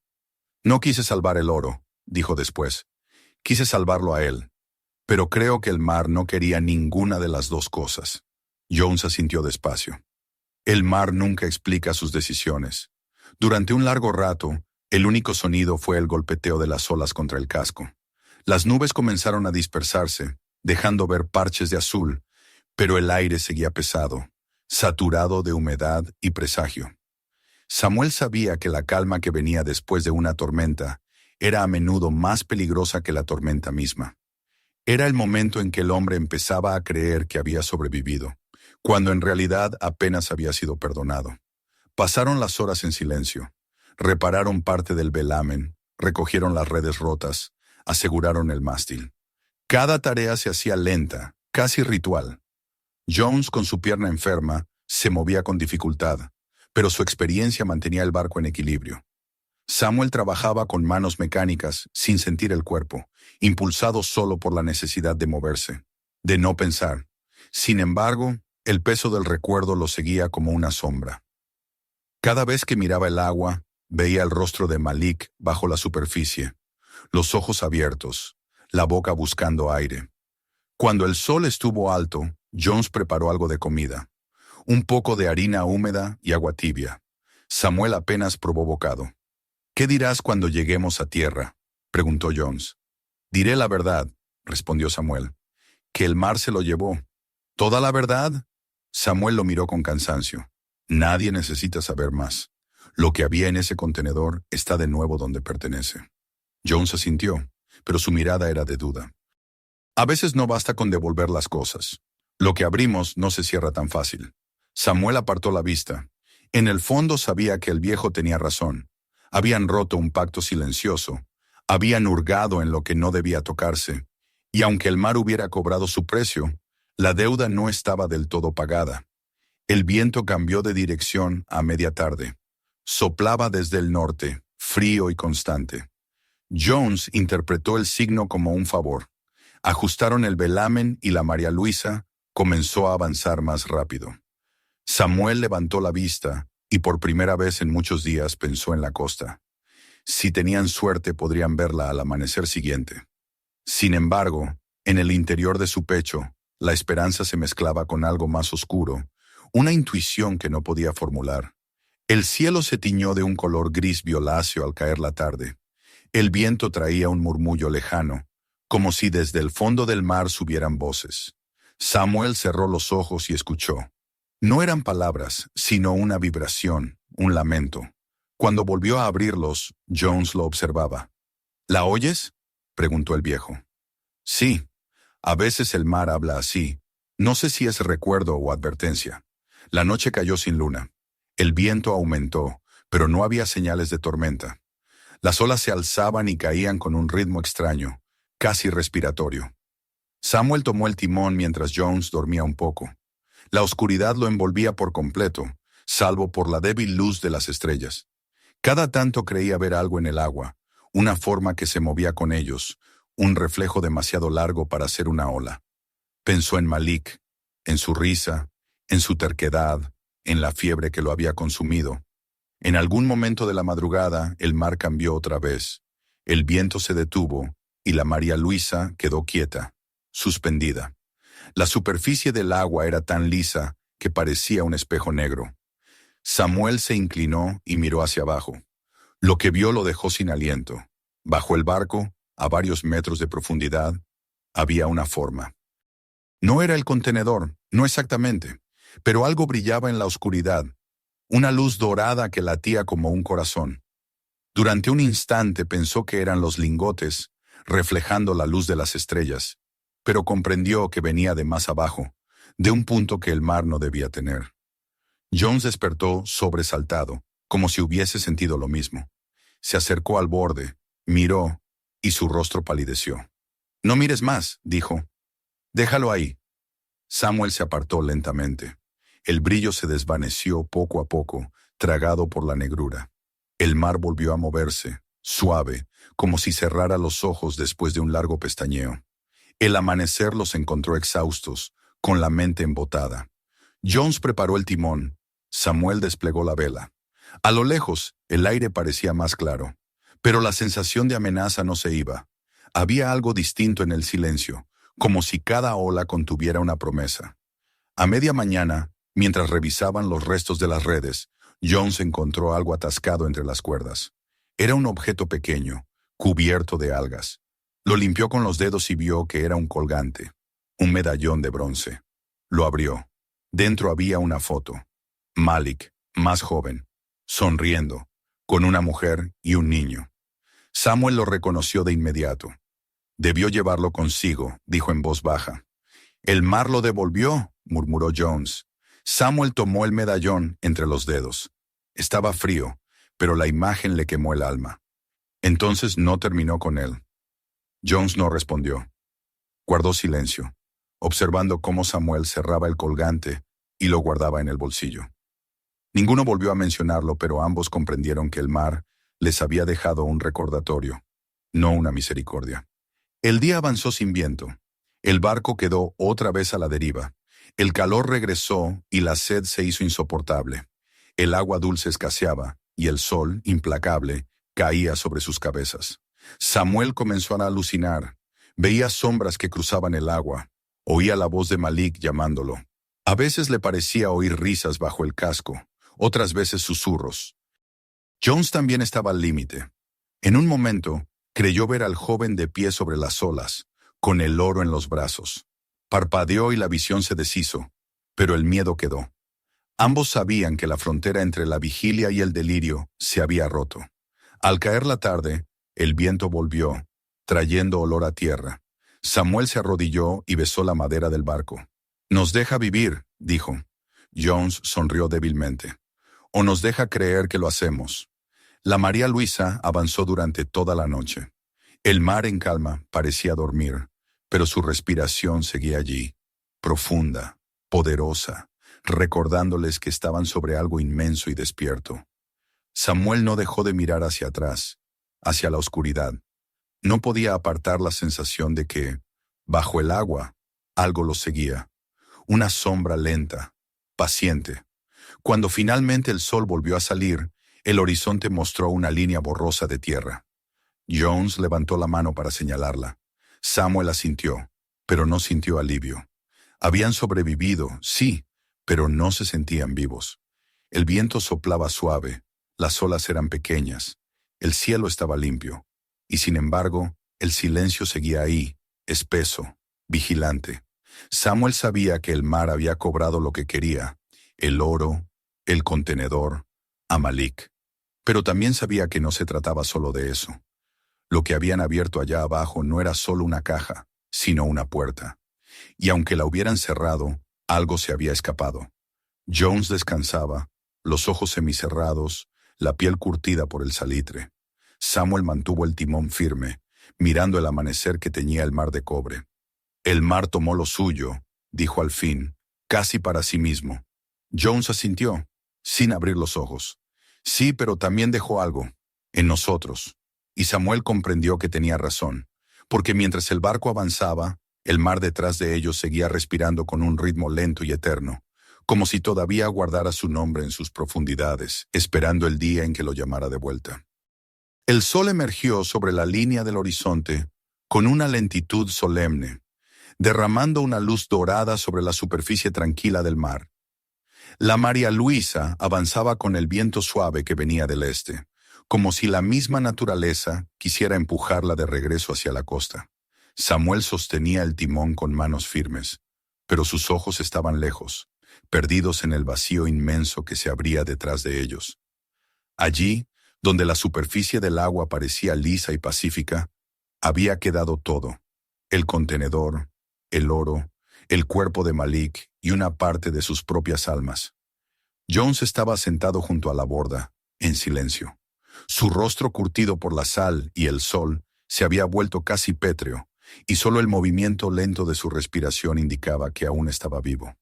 «No quise salvar el oro», dijo después. «Quise salvarlo a él. Pero creo que el mar no quería ninguna de las dos cosas». Jones asintió despacio. «El mar nunca explica sus decisiones». Durante un largo rato, el único sonido fue el golpeteo de las olas contra el casco. Las nubes comenzaron a dispersarse, dejando ver parches de azul, pero el aire seguía pesado, saturado de humedad y presagio. Samuel sabía que la calma que venía después de una tormenta era a menudo más peligrosa que la tormenta misma. Era el momento en que el hombre empezaba a creer que había sobrevivido, cuando en realidad apenas había sido perdonado. Pasaron las horas en silencio. Repararon parte del velamen, recogieron las redes rotas, aseguraron el mástil. Cada tarea se hacía lenta, casi ritual. Jones, con su pierna enferma, se movía con dificultad, pero su experiencia mantenía el barco en equilibrio. Samuel trabajaba con manos mecánicas, sin sentir el cuerpo, impulsado solo por la necesidad de moverse, de no pensar. Sin embargo, el peso del recuerdo lo seguía como una sombra. Cada vez que miraba el agua, veía el rostro de Malik bajo la superficie, los ojos abiertos, la boca buscando aire. Cuando el sol estuvo alto, Jones preparó algo de comida, un poco de harina húmeda y agua tibia. Samuel apenas probó bocado. «¿Qué dirás cuando lleguemos a tierra?», preguntó Jones. «Diré la verdad», respondió Samuel, «que el mar se lo llevó». «¿Toda la verdad?». Samuel lo miró con cansancio. «Nadie necesita saber más. Lo que había en ese contenedor está de nuevo donde pertenece». Jones asintió, pero su mirada era de duda. «A veces no basta con devolver las cosas. Lo que abrimos no se cierra tan fácil». Samuel apartó la vista. En el fondo sabía que el viejo tenía razón. Habían roto un pacto silencioso. Habían hurgado en lo que no debía tocarse. Y aunque el mar hubiera cobrado su precio, la deuda no estaba del todo pagada. El viento cambió de dirección a media tarde. Soplaba desde el norte, frío y constante. Jones interpretó el signo como un favor. Ajustaron el velamen y la María Luisa comenzó a avanzar más rápido. Samuel levantó la vista y por primera vez en muchos días pensó en la costa. Si tenían suerte podrían verla al amanecer siguiente. Sin embargo, en el interior de su pecho, la esperanza se mezclaba con algo más oscuro, una intuición que no podía formular. El cielo se tiñó de un color gris violáceo al caer la tarde. El viento traía un murmullo lejano, como si desde el fondo del mar subieran voces. Samuel cerró los ojos y escuchó. No eran palabras, sino una vibración, un lamento. Cuando volvió a abrirlos, Jones lo observaba. «¿La oyes?», preguntó el viejo. «Sí, a veces el mar habla así. No sé si es recuerdo o advertencia». La noche cayó sin luna. El viento aumentó, pero no había señales de tormenta. Las olas se alzaban y caían con un ritmo extraño, casi respiratorio. Samuel tomó el timón mientras Jones dormía un poco. La oscuridad lo envolvía por completo, salvo por la débil luz de las estrellas. Cada tanto creía ver algo en el agua, una forma que se movía con ellos, un reflejo demasiado largo para ser una ola. Pensó en Malik, en su risa, en su terquedad, en la fiebre que lo había consumido. En algún momento de la madrugada, el mar cambió otra vez. El viento se detuvo y la María Luisa quedó quieta, suspendida. La superficie del agua era tan lisa que parecía un espejo negro. Samuel se inclinó y miró hacia abajo. Lo que vio lo dejó sin aliento. Bajo el barco, a varios metros de profundidad, había una forma. No era el contenedor, no exactamente, pero algo brillaba en la oscuridad, una luz dorada que latía como un corazón. Durante un instante pensó que eran los lingotes, reflejando la luz de las estrellas, pero comprendió que venía de más abajo, de un punto que el mar no debía tener. Jones despertó sobresaltado, como si hubiese sentido lo mismo. Se acercó al borde, miró, y su rostro palideció. «No mires más», dijo. «Déjalo ahí». Samuel se apartó lentamente. El brillo se desvaneció poco a poco, tragado por la negrura. El mar volvió a moverse, suave, como si cerrara los ojos después de un largo pestañeo. El amanecer los encontró exhaustos, con la mente embotada. Jones preparó el timón. Samuel desplegó la vela. A lo lejos, el aire parecía más claro, pero la sensación de amenaza no se iba. Había algo distinto en el silencio, como si cada ola contuviera una promesa. A media mañana, mientras revisaban los restos de las redes, Jones encontró algo atascado entre las cuerdas. Era un objeto pequeño, cubierto de algas. Lo limpió con los dedos y vio que era un colgante, un medallón de bronce. Lo abrió. Dentro había una foto. Malik, más joven, sonriendo, con una mujer y un niño. Samuel lo reconoció de inmediato. Debió llevarlo consigo, dijo en voz baja. «El mar lo devolvió», murmuró Jones. Samuel tomó el medallón entre los dedos. Estaba frío, pero la imagen le quemó el alma. Entonces no terminó con él. Jones no respondió. Guardó silencio, observando cómo Samuel cerraba el colgante y lo guardaba en el bolsillo. Ninguno volvió a mencionarlo, pero ambos comprendieron que el mar les había dejado un recordatorio, no una misericordia. El día avanzó sin viento. El barco quedó otra vez a la deriva. El calor regresó y la sed se hizo insoportable. El agua dulce escaseaba y el sol, implacable, caía sobre sus cabezas. Samuel comenzó a alucinar. Veía sombras que cruzaban el agua. Oía la voz de Malik llamándolo. A veces le parecía oír risas bajo el casco, otras veces susurros. Jones también estaba al límite. En un momento, creyó ver al joven de pie sobre las olas, con el oro en los brazos. Parpadeó y la visión se deshizo, pero el miedo quedó. Ambos sabían que la frontera entre la vigilia y el delirio se había roto. Al caer la tarde, el viento volvió, trayendo olor a tierra. Samuel se arrodilló y besó la madera del barco. «Nos deja vivir», dijo. Jones sonrió débilmente. «O nos deja creer que lo hacemos». La María Luisa avanzó durante toda la noche. El mar en calma parecía dormir, pero su respiración seguía allí, profunda, poderosa, recordándoles que estaban sobre algo inmenso y despierto. Samuel no dejó de mirar hacia atrás, hacia la oscuridad. No podía apartar la sensación de que, bajo el agua, algo lo seguía. Una sombra lenta, paciente. Cuando finalmente el sol volvió a salir, el horizonte mostró una línea borrosa de tierra. Jones levantó la mano para señalarla. Samuel asintió, pero no sintió alivio. Habían sobrevivido, sí, pero no se sentían vivos. El viento soplaba suave, las olas eran pequeñas, el cielo estaba limpio, y sin embargo, el silencio seguía ahí, espeso, vigilante. Samuel sabía que el mar había cobrado lo que quería, el oro, el contenedor, a Malik. Pero también sabía que no se trataba solo de eso. Lo que habían abierto allá abajo no era solo una caja, sino una puerta. Y aunque la hubieran cerrado, algo se había escapado. Jones descansaba, los ojos semicerrados, la piel curtida por el salitre. Samuel mantuvo el timón firme, mirando el amanecer que teñía el mar de cobre. «El mar tomó lo suyo», dijo al fin, casi para sí mismo. Jones asintió, sin abrir los ojos. «Sí, pero también dejó algo, en nosotros». Y Samuel comprendió que tenía razón, porque mientras el barco avanzaba, el mar detrás de ellos seguía respirando con un ritmo lento y eterno, como si todavía guardara su nombre en sus profundidades, esperando el día en que lo llamara de vuelta. El sol emergió sobre la línea del horizonte con una lentitud solemne, derramando una luz dorada sobre la superficie tranquila del mar. La María Luisa avanzaba con el viento suave que venía del este, como si la misma naturaleza quisiera empujarla de regreso hacia la costa. Samuel sostenía el timón con manos firmes, pero sus ojos estaban lejos, perdidos en el vacío inmenso que se abría detrás de ellos. Allí, donde la superficie del agua parecía lisa y pacífica, había quedado todo: el contenedor, el oro, el cuerpo de Malik y una parte de sus propias almas. Jones estaba sentado junto a la borda, en silencio. Su rostro curtido por la sal y el sol se había vuelto casi pétreo, y solo el movimiento lento de su respiración indicaba que aún estaba vivo.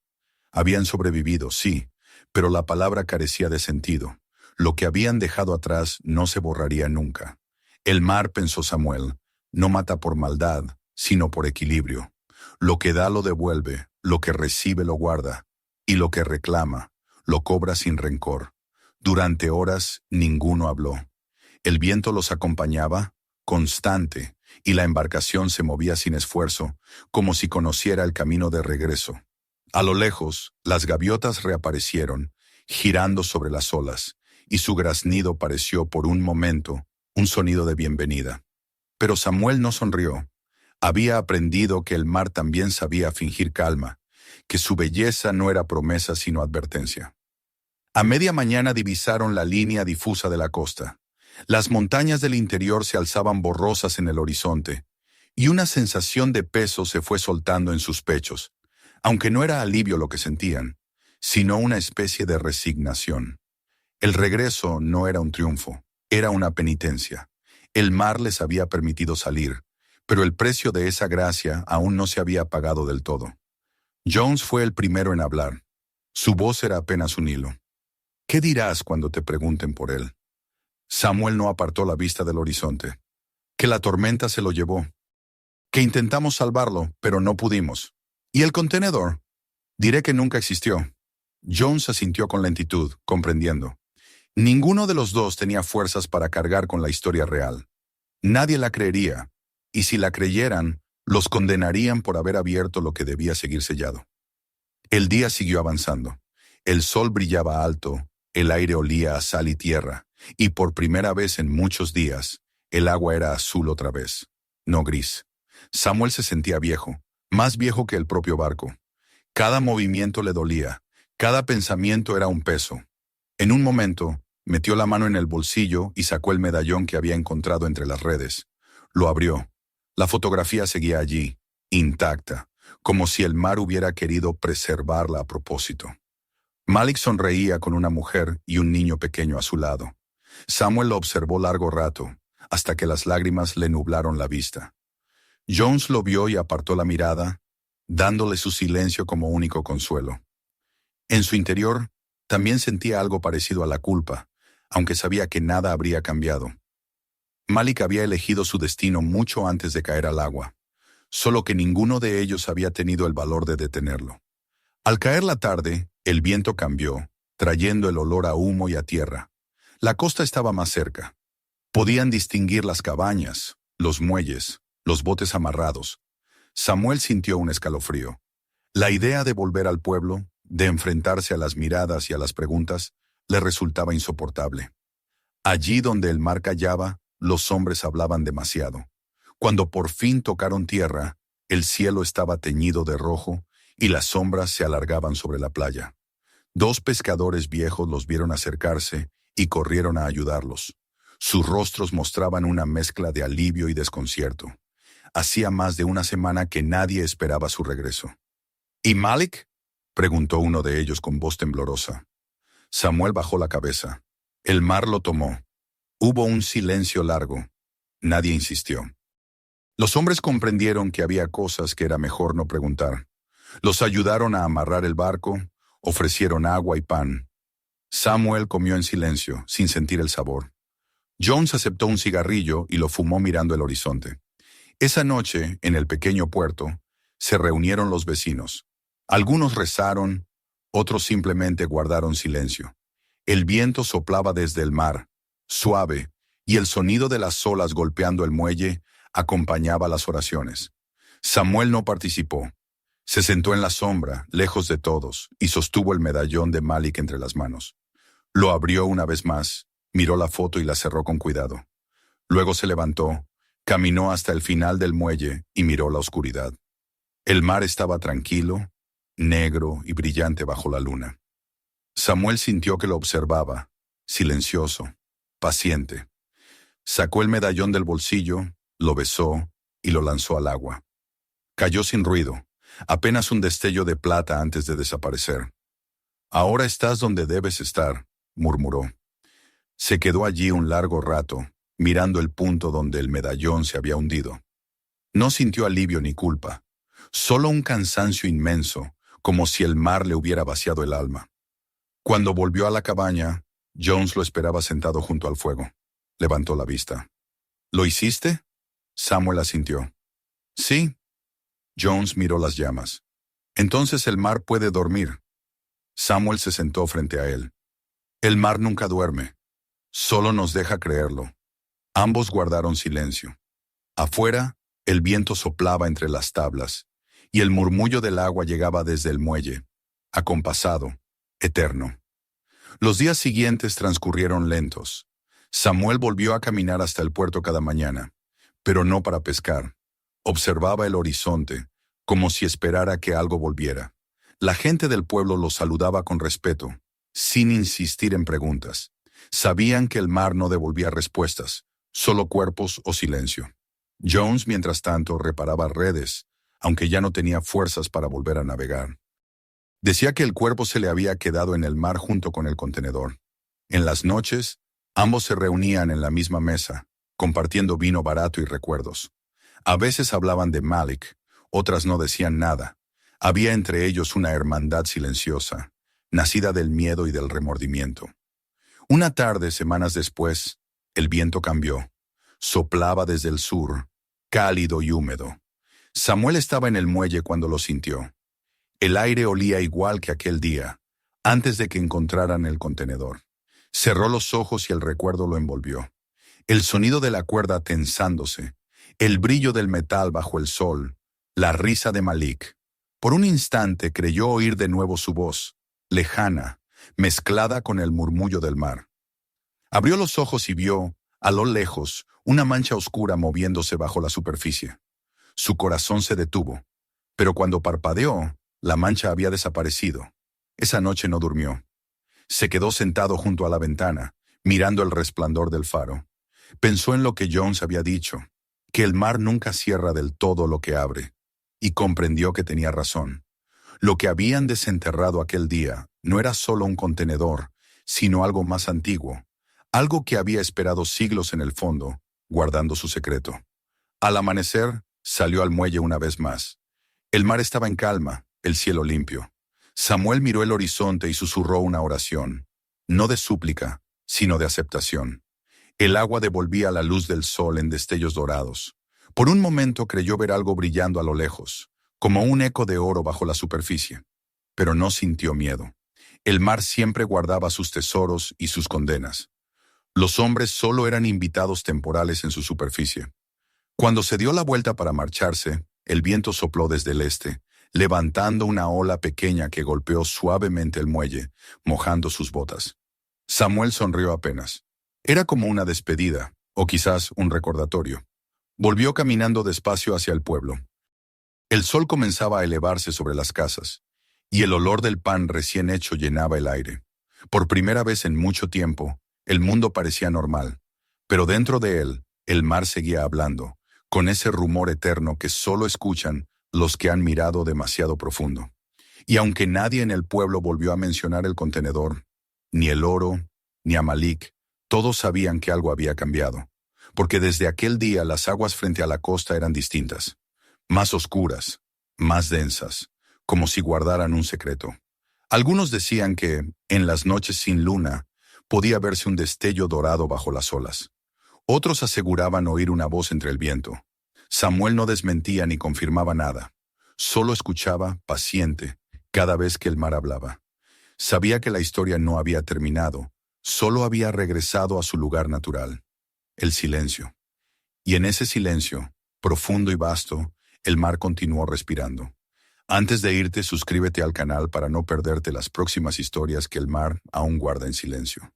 Habían sobrevivido, sí, pero la palabra carecía de sentido. Lo que habían dejado atrás no se borraría nunca. El mar, pensó Samuel, no mata por maldad, sino por equilibrio. Lo que da lo devuelve, lo que recibe lo guarda, y lo que reclama lo cobra sin rencor. Durante horas ninguno habló. El viento los acompañaba, constante, y la embarcación se movía sin esfuerzo, como si conociera el camino de regreso. A lo lejos, las gaviotas reaparecieron, girando sobre las olas, y su graznido pareció por un momento un sonido de bienvenida. Pero Samuel no sonrió. Había aprendido que el mar también sabía fingir calma, que su belleza no era promesa sino advertencia. A media mañana divisaron la línea difusa de la costa. Las montañas del interior se alzaban borrosas en el horizonte, y una sensación de peso se fue soltando en sus pechos, aunque no era alivio lo que sentían, sino una especie de resignación. El regreso no era un triunfo, era una penitencia. El mar les había permitido salir, pero el precio de esa gracia aún no se había pagado del todo. Jones fue el primero en hablar. Su voz era apenas un hilo. ¿Qué dirás cuando te pregunten por él? Samuel no apartó la vista del horizonte. Que la tormenta se lo llevó. Que intentamos salvarlo, pero no pudimos. ¿Y el contenedor? Diré que nunca existió. Jones asintió con lentitud, comprendiendo. Ninguno de los dos tenía fuerzas para cargar con la historia real. Nadie la creería, y si la creyeran, los condenarían por haber abierto lo que debía seguir sellado. El día siguió avanzando. El sol brillaba alto, el aire olía a sal y tierra, y por primera vez en muchos días, el agua era azul otra vez, no gris. Samuel se sentía viejo, más viejo que el propio barco. Cada movimiento le dolía, cada pensamiento era un peso. En un momento, metió la mano en el bolsillo y sacó el medallón que había encontrado entre las redes. Lo abrió. La fotografía seguía allí, intacta, como si el mar hubiera querido preservarla a propósito. Malik sonreía con una mujer y un niño pequeño a su lado. Samuel lo observó largo rato, hasta que las lágrimas le nublaron la vista. Jones lo vio y apartó la mirada, dándole su silencio como único consuelo. En su interior, también sentía algo parecido a la culpa, aunque sabía que nada habría cambiado. Malik había elegido su destino mucho antes de caer al agua, solo que ninguno de ellos había tenido el valor de detenerlo. Al caer la tarde, el viento cambió, trayendo el olor a humo y a tierra. La costa estaba más cerca. Podían distinguir las cabañas, los muelles, los botes amarrados. Samuel sintió un escalofrío. La idea de volver al pueblo, de enfrentarse a las miradas y a las preguntas, le resultaba insoportable. Allí donde el mar callaba, los hombres hablaban demasiado. Cuando por fin tocaron tierra, el cielo estaba teñido de rojo y las sombras se alargaban sobre la playa. Dos pescadores viejos los vieron acercarse y corrieron a ayudarlos. Sus rostros mostraban una mezcla de alivio y desconcierto. Hacía más de una semana que nadie esperaba su regreso. ¿Y Malik?, preguntó uno de ellos con voz temblorosa. Samuel bajó la cabeza. El mar lo tomó. Hubo un silencio largo. Nadie insistió. Los hombres comprendieron que había cosas que era mejor no preguntar. Los ayudaron a amarrar el barco, ofrecieron agua y pan. Samuel comió en silencio, sin sentir el sabor. Jones aceptó un cigarrillo y lo fumó mirando el horizonte. Esa noche, en el pequeño puerto, se reunieron los vecinos. Algunos rezaron, otros simplemente guardaron silencio. El viento soplaba desde el mar, suave, y el sonido de las olas golpeando el muelle acompañaba las oraciones. Samuel no participó. Se sentó en la sombra, lejos de todos, y sostuvo el medallón de Malik entre las manos. Lo abrió una vez más, miró la foto y la cerró con cuidado. Luego se levantó, caminó hasta el final del muelle y miró la oscuridad. El mar estaba tranquilo, negro y brillante bajo la luna. Samuel sintió que lo observaba, silencioso, paciente. Sacó el medallón del bolsillo, lo besó y lo lanzó al agua. Cayó sin ruido, apenas un destello de plata antes de desaparecer. «Ahora estás donde debes estar», murmuró. Se quedó allí un largo rato, mirando el punto donde el medallón se había hundido. No sintió alivio ni culpa, solo un cansancio inmenso, como si el mar le hubiera vaciado el alma. Cuando volvió a la cabaña, Jones lo esperaba sentado junto al fuego. Levantó la vista. «¿Lo hiciste?» Samuel asintió. «Sí». Jones miró las llamas. «Entonces el mar puede dormir». Samuel se sentó frente a él. «El mar nunca duerme. Solo nos deja creerlo». Ambos guardaron silencio. Afuera, el viento soplaba entre las tablas, y el murmullo del agua llegaba desde el muelle, acompasado, eterno. Los días siguientes transcurrieron lentos. Samuel volvió a caminar hasta el puerto cada mañana, pero no para pescar. Observaba el horizonte, como si esperara que algo volviera. La gente del pueblo lo saludaba con respeto, sin insistir en preguntas. Sabían que el mar no devolvía respuestas, solo cuerpos o silencio. Jones, mientras tanto, reparaba redes, aunque ya no tenía fuerzas para volver a navegar. Decía que el cuerpo se le había quedado en el mar junto con el contenedor. En las noches, ambos se reunían en la misma mesa, compartiendo vino barato y recuerdos. A veces hablaban de Malik, otras no decían nada. Había entre ellos una hermandad silenciosa, nacida del miedo y del remordimiento. Una tarde, semanas después, el viento cambió. Soplaba desde el sur, cálido y húmedo. Samuel estaba en el muelle cuando lo sintió. El aire olía igual que aquel día, antes de que encontraran el contenedor. Cerró los ojos y el recuerdo lo envolvió. El sonido de la cuerda tensándose, el brillo del metal bajo el sol, la risa de Malik. Por un instante creyó oír de nuevo su voz, lejana, mezclada con el murmullo del mar. Abrió los ojos y vio, a lo lejos, una mancha oscura moviéndose bajo la superficie. Su corazón se detuvo, pero cuando parpadeó, la mancha había desaparecido. Esa noche no durmió. Se quedó sentado junto a la ventana, mirando el resplandor del faro. Pensó en lo que Jones había dicho, que el mar nunca cierra del todo lo que abre, y comprendió que tenía razón. Lo que habían desenterrado aquel día no era solo un contenedor, sino algo más antiguo, algo que había esperado siglos en el fondo, guardando su secreto. Al amanecer, salió al muelle una vez más. El mar estaba en calma, el cielo limpio. Samuel miró el horizonte y susurró una oración, no de súplica, sino de aceptación. El agua devolvía la luz del sol en destellos dorados. Por un momento creyó ver algo brillando a lo lejos, como un eco de oro bajo la superficie. Pero no sintió miedo. El mar siempre guardaba sus tesoros y sus condenas. Los hombres solo eran invitados temporales en su superficie. Cuando se dio la vuelta para marcharse, el viento sopló desde el este, levantando una ola pequeña que golpeó suavemente el muelle, mojando sus botas. Samuel sonrió apenas. Era como una despedida, o quizás un recordatorio. Volvió caminando despacio hacia el pueblo. El sol comenzaba a elevarse sobre las casas, y el olor del pan recién hecho llenaba el aire. Por primera vez en mucho tiempo, el mundo parecía normal, pero dentro de él, el mar seguía hablando, con ese rumor eterno que solo escuchan los que han mirado demasiado profundo. Y aunque nadie en el pueblo volvió a mencionar el contenedor, ni el oro, ni a Malik, todos sabían que algo había cambiado, porque desde aquel día las aguas frente a la costa eran distintas, más oscuras, más densas, como si guardaran un secreto. Algunos decían que, en las noches sin luna, podía verse un destello dorado bajo las olas. Otros aseguraban oír una voz entre el viento. Samuel no desmentía ni confirmaba nada. Solo escuchaba, paciente, cada vez que el mar hablaba. Sabía que la historia no había terminado, solo había regresado a su lugar natural, el silencio. Y en ese silencio, profundo y vasto, el mar continuó respirando. Antes de irte, suscríbete al canal para no perderte las próximas historias que el mar aún guarda en silencio.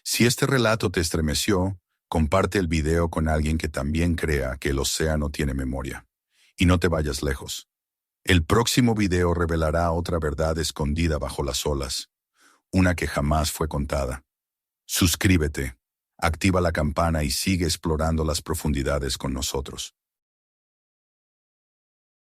Si este relato te estremeció, comparte el video con alguien que también crea que el océano tiene memoria. Y no te vayas lejos. El próximo video revelará otra verdad escondida bajo las olas, una que jamás fue contada. Suscríbete, activa la campana y sigue explorando las profundidades con nosotros.